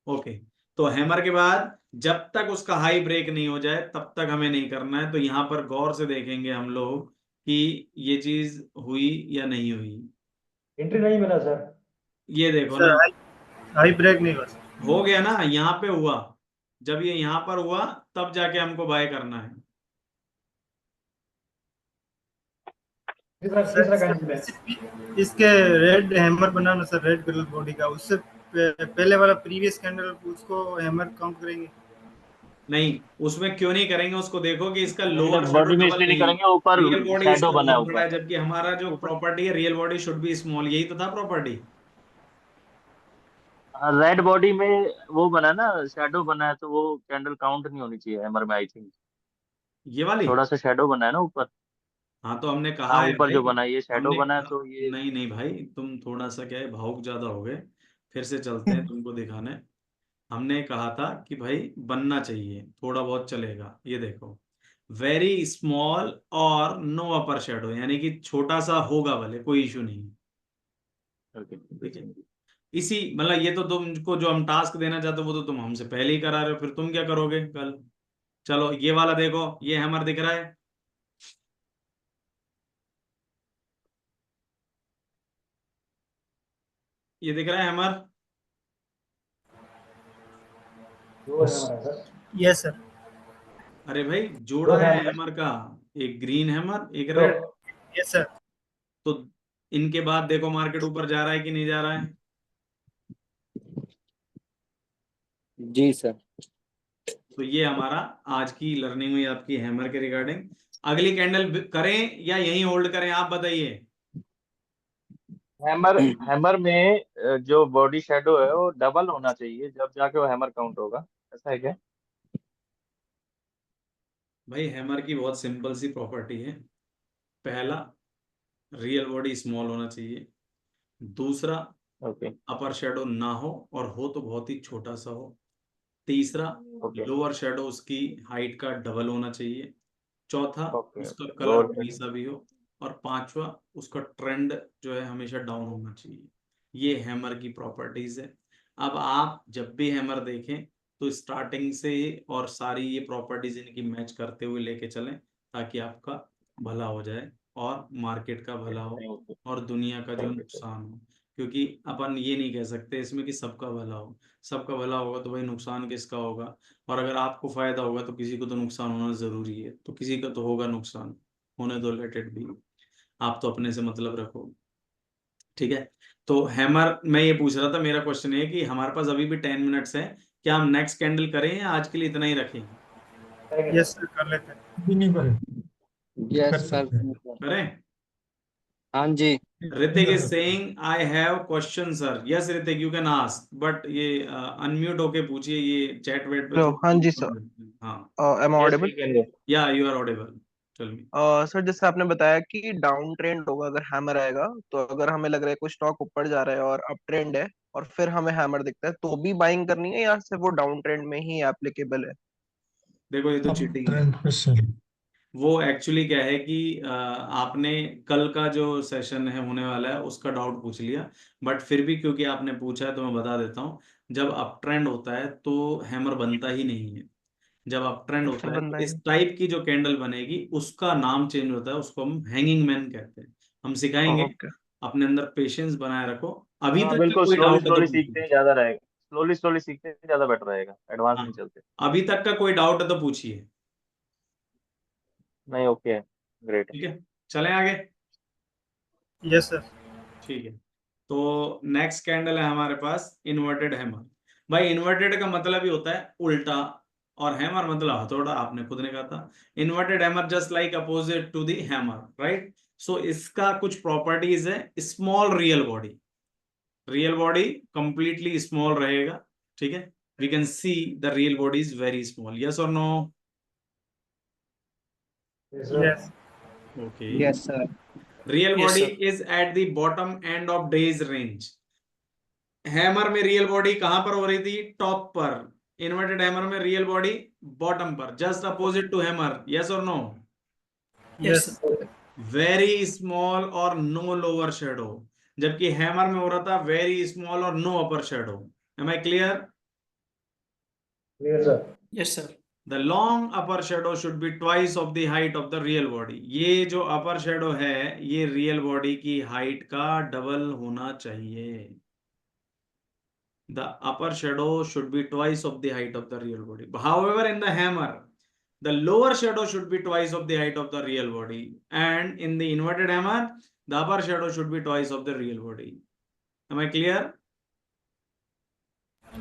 ओके, तो हैमर के बाद जब तक उसका हाई ब्रेक नहीं हो जाए तब तक हमें नहीं करना है। तो यहाँ पर गौर से देखेंगे हम लोग कि ये चीज हुई या नहीं हुई। एंट्री नहीं मिला सर। ये देखो सर ना, हाई ब्रेक नहीं हुआ सर। हो गया ना, यहाँ पे हुआ। जब ये यहाँ पर हुआ तब जाके हमको बाय करना है। तीसरा कैंडल है। इसके रेड हैमर बनाना सर, रेड कलर बॉडी का, उससे पहले वाला प्रीवियस कैंडल उसको हैमर काउंट करेंगे। नहीं, उसमें क्यों नहीं करेंगे, उसको देखो कि इसका लोअर शैडो बॉडी में डबल इसलिए नहीं नहीं, करेंगे, ऊपर रियल बॉडी शैडो इसका बना है बहुत बड़ा है, ऊपर। जबकि हमारा जो प्रॉपर्टी है real body should be small. यही तो था प्रॉपर्टी। रेड बॉडी में वो बना है ना, शैडो बना है, तो वो कैंडल काउंट नहीं होनी चाहिए हैमर में, आई थिंक। ये वाली, थोड़ा सा शैडो बना है ना ऊपर। हाँ तो हमने कहा हाँ, है ऊपर भाई, जो बना है ये शैडो हमने बना है, कहा, तो ये नहीं नहीं भाई, तुम थोड़ा सा क्या है, भावुक ज्यादा हो गए। फिर से चलते हैं तुमको दिखाने। हमने कहा था कि भाई बनना चाहिए, थोड़ा बहुत चलेगा। ये देखो, वेरी स्मॉल और नो अपर शेडो, यानी कि छोटा सा होगा भले, कोई इशू नहीं। ठीक है, इसी मतलब ये तो तुमको जो हम टास्क देना चाहते हो वो तो तुम हमसे पहले ही करा रहे हो, फिर तुम क्या करोगे कल। चलो ये वाला देखो, ये हैमर दिख रहा है, ये दिख रहा है हैमर। दो है सर। Yes sir. अरे भाई जोड़ा दो है हैमर। हैमर का, एक ग्रीन हैमर एक दो। रेड। Yes sir. तो इनके बाद देखो मार्केट ऊपर जा रहा है कि नहीं जा रहा है। जी सर। तो ये हमारा आज की लर्निंग हुई आपकी हैमर के रिगार्डिंग। अगली कैंडल करें या यहीं होल्ड करें, आप बताइए। हैमर हैमर में जो बॉडी शैडो है वो डबल होना चाहिए, जब जाके वो हैमर काउंट होगा। ऐसा है क्या? भाई हैमर की बहुत सिंपल सी प्रॉपर्टी है। पहला, रियल बॉडी स्मॉल होना चाहिए। दूसरा, ओके। अपर शेडो ना हो, और हो तो बहुत ही छोटा सा हो। तीसरा, ओके। लोअर शेडो उसकी हाइट का डबल होना चाहिए। चौथा, ओके। उसका ओके। कलर लोअर कोई सा भी हो। और पांचवा, उसका ट्रेंड जो है हमेशा डाउन होना चाहिए। ये हैमर की प्रॉपर्टीज है। अब आप जब भी हैमर देखें तो स्टार्टिंग से और सारी ये प्रॉपर्टीज इनकी मैच करते हुए लेके चलें, ताकि आपका भला हो जाए और मार्केट का भला हो थैंक यू। और दुनिया का जो थैंक यू। नुकसान हो। क्योंकि अपन ये नहीं कह सकते इसमें कि सबका भला हो। सबका भला होगा तो भाई नुकसान किसका होगा। और अगर आपको फायदा होगा तो किसी को तो नुकसान होना जरूरी है, तो किसी का तो होगा नुकसान, होने दो, लेट इट बी। आप तो अपने से मतलब रखो। ठीक है, तो हैमर, मैं ये पूछ रहा था, मेरा क्वेश्चन है कि हमारे पास अभी भी 10 मिनट्स है, क्या हम नेक्स्ट कैंडल करें या आज के लिए इतना ही रखें। यस सर, कर लेते हैं। भी नहीं करे। Yes sir. करें। हाँ जी। Hrithik is saying I have question sir. Yes Hrithik, you can ask, but ये अनम्यूट होके पूछिए, ये चैट वेट पे हेलो, हाँ जी सर। थोड़ा। हाँ, am I yes, audible? We can go. Yeah you are audible, tell me. Sir, जैसे आपने बताया कि डाउन ट्रेंड होगा अगर हैमर आएगा, तो अगर हमें लग रहा है कोई स्टॉक ऊपर जा रहा है और अप ट्रेंड है और फिर हमें हैमर दिखता है, तो भी बाइंग करनी है या सिर्फ वो डाउन ट्रेंड में ही एप्लीकेबल है? देखो ये तो अब चीटिंग है। ट्रेंड पे सर। वो एक्चुअली क्या है कि आपने कल का जो सेशन है होने वाला है उसका डाउट पूछ लिया, बट फिर भी क्योंकि आपने पूछा है तो मैं बता देता हूँ। जब अप ट्रेंड होता है तो हैमर बनता ही नहीं है। जब अप ट्रेंड तो होता फिर है तो बंदा इस है। टाइप की जो कैंडल बनेगी उसका नाम चेंज होता है, उसको हम हैंगिंग मैन कहते हैं। हम सिखाएंगे, ओके। अपने अंदर पेशेंस बनाए रखो। अभी हाँ तक का बिल्कुल, कोई स्लोली डाउट है तो स्लोली सीखते पूछिए। हैं ज्यादा रहेगा। स्लोली स्लोली सीखते हैं ज्यादा बेटर रहेगा, एडवांस हाँ, नहीं चलते। अभी तक का कोई डाउट है तो पूछिए। नहीं, ओके है। ग्रेट। ठीक है, चलें आगे। Yes sir. ठीक है, तो नेक्स्ट कैंडल है हमारे पास इन्वर्टेड हैमर। भाई इन्वर्टेड का मतलब ही होता है उल्टा, और हैमर मतलब हथौड़ा, आपने खुद ने कहा था। Inverted hammer just like opposite to the hammer, right. So इसका कुछ प्रॉपर्टीज है। Small real body, real body completely small रहेगा। ठीक है, we can see the real body is very small, yes और no. Yes. Okay, yes sir. Real Yes, body sir. Is at the bottom end of days range. Hammer में real body कहां पर हो रही थी? टॉप पर। Inverted hammer में real body bottom पर, just opposite to hammer. Yes और no? Yes, sir. Very small और नो लोअर शेडो, जबकि हैमर में हो रहा था वेरी स्मॉल और no upper shadow. Am I clear? Clear, sir. Yes, sir. The long upper shadow should be twice of the height of the real body। ये जो अपर shadow है ये रियल बॉडी की हाइट का डबल होना चाहिए। The upper shadow should be twice of the height of the real body. However, in the hammer, the lower shadow should be twice of the height of the real body, and in the inverted hammer, the upper shadow should be twice of the real body. Am I clear?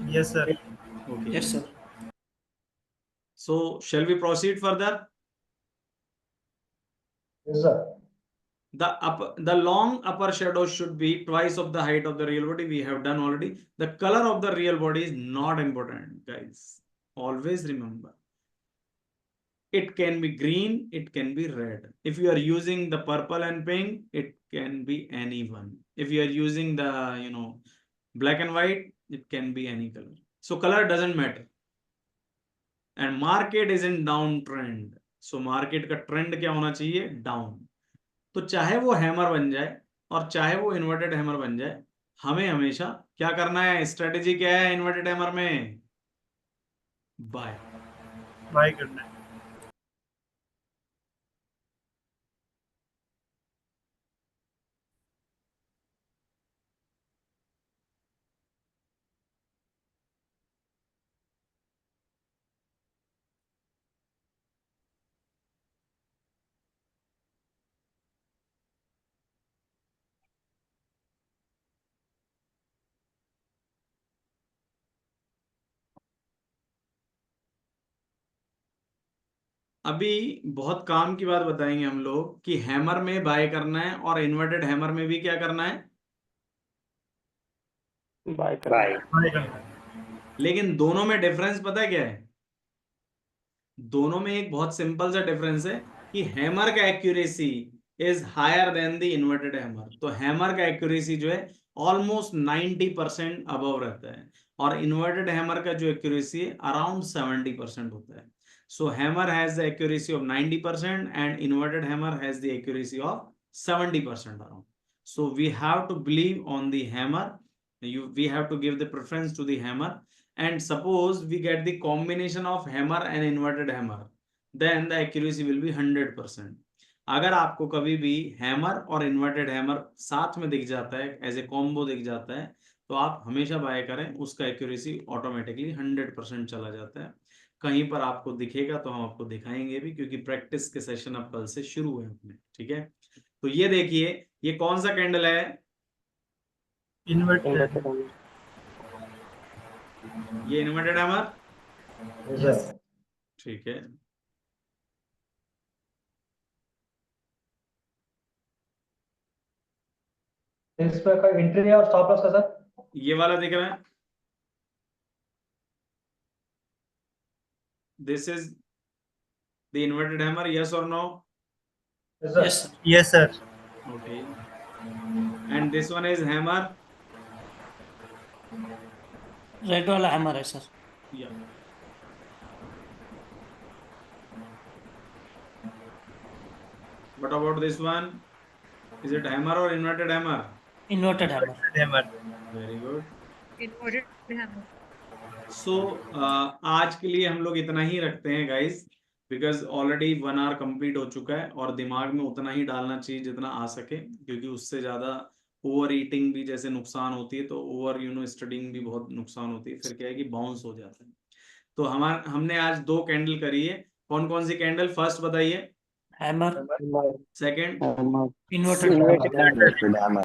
Yes, sir. Okay. Yes, sir. So, shall we proceed further? Yes, sir. The long upper shadow should be twice of the height of the real body. We have done already. The color of the real body is not important, guys. Always remember. It can be green, it can be red. If you are using the purple and pink, it can be any one. If you are using the, black and white, it can be any color. So color doesn't matter. And market is in downtrend. So market का trend क्या होना चाहिए? Down. तो चाहे वो hammer बन जाए और चाहे वो इन्वर्टेड हैमर बन जाए, हमें हमेशा क्या करना है? स्ट्रेटेजी क्या है इन्वर्टेड हैमर में? बाय। बाय करना है। अभी बहुत काम की बात बताएंगे हम लोग कि हैमर में बाय करना है और इन्वर्टेड हैमर में भी क्या करना है? बाय करना है। लेकिन दोनों में डिफरेंस पता है क्या है? दोनों में एक बहुत सिंपल सा डिफरेंस है कि हैमर का accuracy is higher than the inverted hammer. तो हैमर का एक्यूरेसी जो है ऑलमोस्ट 90% अबव रहता है और इन्वर्टेड हैमर का जो एक्यूरेसी है अराउंड 70% होता है। So hammer has the accuracy of 90% and inverted hammer has the accuracy of 70% around. So we have to believe on the hammer. We have to give the preference to the hammer. And suppose we get the combination of hammer and inverted hammer, then the accuracy will be 100%. अगर आपको कभी भी hammer और inverted hammer साथ में दिख जाता है, एज ए कॉम्बो दिख जाता है, तो आप हमेशा बाय करें, उसका एक्यूरेसी ऑटोमेटिकली 100% चला जाता है। कहीं पर आपको दिखेगा तो हम आपको दिखाएंगे भी, क्योंकि प्रैक्टिस के सेशन अब कल से शुरू है अपने। ठीक है, तो ये देखिए, ये कौन सा कैंडल है? इन्वर्टेड। ये इन्वर्टेड हैमर। Yes, sir. ठीक है, इसमें का एंट्री है और स्टॉप लॉस का सर? ये वाला दिख रहा है, this is the inverted hammer. Yes और no? Yes, sir. Yes, sir. Yes sir. Okay, and this one is hammer. Red वाला हैमर है sir. Yeah what about this one? Is it hammer or inverted hammer? Inverted hammer. Hammer. Very good. Inverted hammer. So आज के लिए हम लोग इतना ही रखते हैं guys, because already 1 hour complete हो चुका है और दिमाग में उतना ही डालना चाहिए जितना आ सके, क्योंकि उससे ज्यादा ओवर ईटिंग भी जैसे नुकसान होती है, तो ओवर स्टडिंग भी बहुत नुकसान होती है, फिर क्या है कि बाउंस हो जाता है। तो हमने आज 2 कैंडल करी है। कौन कौन सी कैंडल? फर्स्ट बताइए। Hammer, second? Inverted hammer.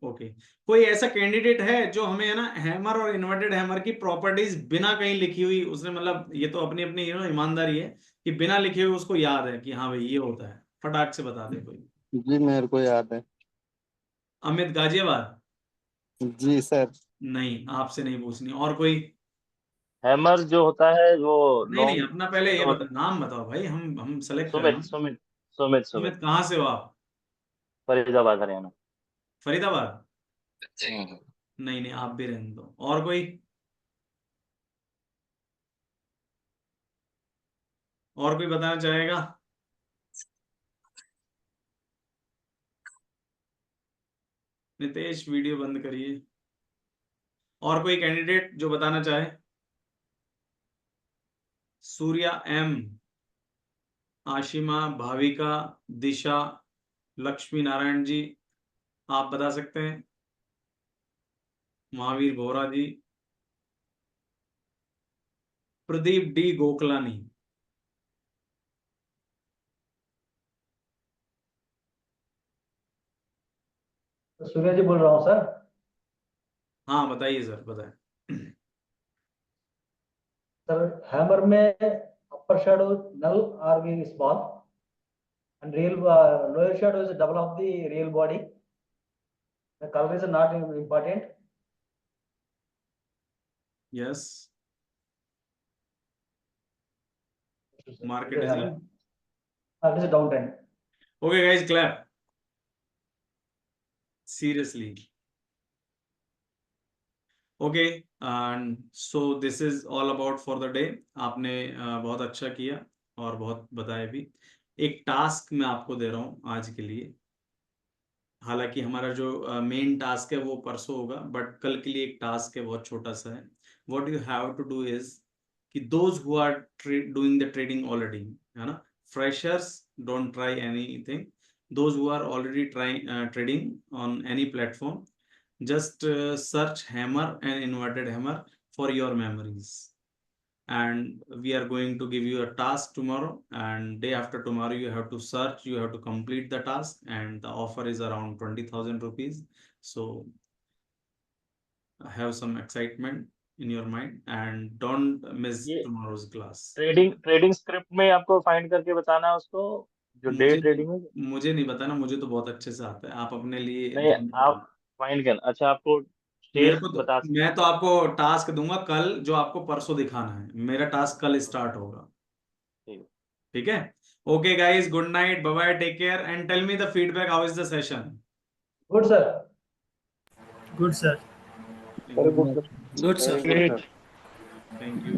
Okay, कोई ऐसा कैंडिडेट है जो हमें है ना हैमर और इन्वर्टेड हैमर की प्रॉपर्टीज बिना कहीं लिखी हुई, उसने मतलब ये तो अपनी अपनी ईमानदारी है कि बिना लिखे हुए उसको याद है कि हाँ भाई ये होता है, फटाक से बता दे कोई। जी मेरे को याद है। अमित गाजियाबाद? जी सर। नहीं, आपसे नहीं पूछनी। और कोई? हैमर जो होता है वो नहीं, अपना पहले ये बता, नाम बताओ भाई, हम सेलेक्ट कर रहे सुमित हैं। सुमित सुमित सुमित, कहाँ से हो आप? फरीदाबाद हरियाणा। फरीदाबाद? नहीं नहीं, आप भी रहने दो। और कोई? और कोई बताना चाहेगा? नितेश वीडियो बंद करिए। और कोई कैंडिडेट जो बताना चाहे? सूर्या एम, आशिमा, भाविका, दिशा, लक्ष्मी नारायण जी, आप बता सकते हैं? महावीर बोरा जी, प्रदीप डी गोकलानी। सूर्य जी बोल रहा हूँ सर। हाँ बताइए सर, बताएं। सर हैमर में अपर shadow null or very small and real lower shadow is double of the real body. The color is not important. Yes, market is in. This is downtrend. Okay guys, clap. Seriously. Okay, and so this is all about for the day. आपने बहुत अच्छा किया और बहुत बताया भी। एक task मैं आपको दे रहा हूँ आज के लिए। हालांकि हमारा जो मेन टास्क है वो परसों होगा, बट कल के लिए एक टास्क है, बहुत छोटा सा है। What you have to do is कि those who are doing the trading already, है ना, freshers don't try anything. Those who are already trying trading on any platform, just search hammer and inverted hammer for your memories. And we are going to give you a task tomorrow, and day after tomorrow you have to search, you have to complete the task, and the offer is around 20,000 rupees. So have some excitement in your mind and don't miss ये tomorrow's class. Trading script में आपको find करके बताना है उसको, जो day trading है। मुझे नहीं बताना, मुझे तो बहुत अच्छे से आता है। आप अपने लिए नहीं, आप फाइंड करना। अच्छा, आपको मेरे शेयर को बता तो, मैं तो आपको टास्क दूंगा कल, जो आपको परसों दिखाना है। मेरा टास्क कल स्टार्ट होगा। ठीक है। ठीक है? Okay guys, good night, bye bye, take care and tell me the feedback, how is the session? Good sir. Good sir. Very good, sir. Good sir. Very good, sir. Thank you.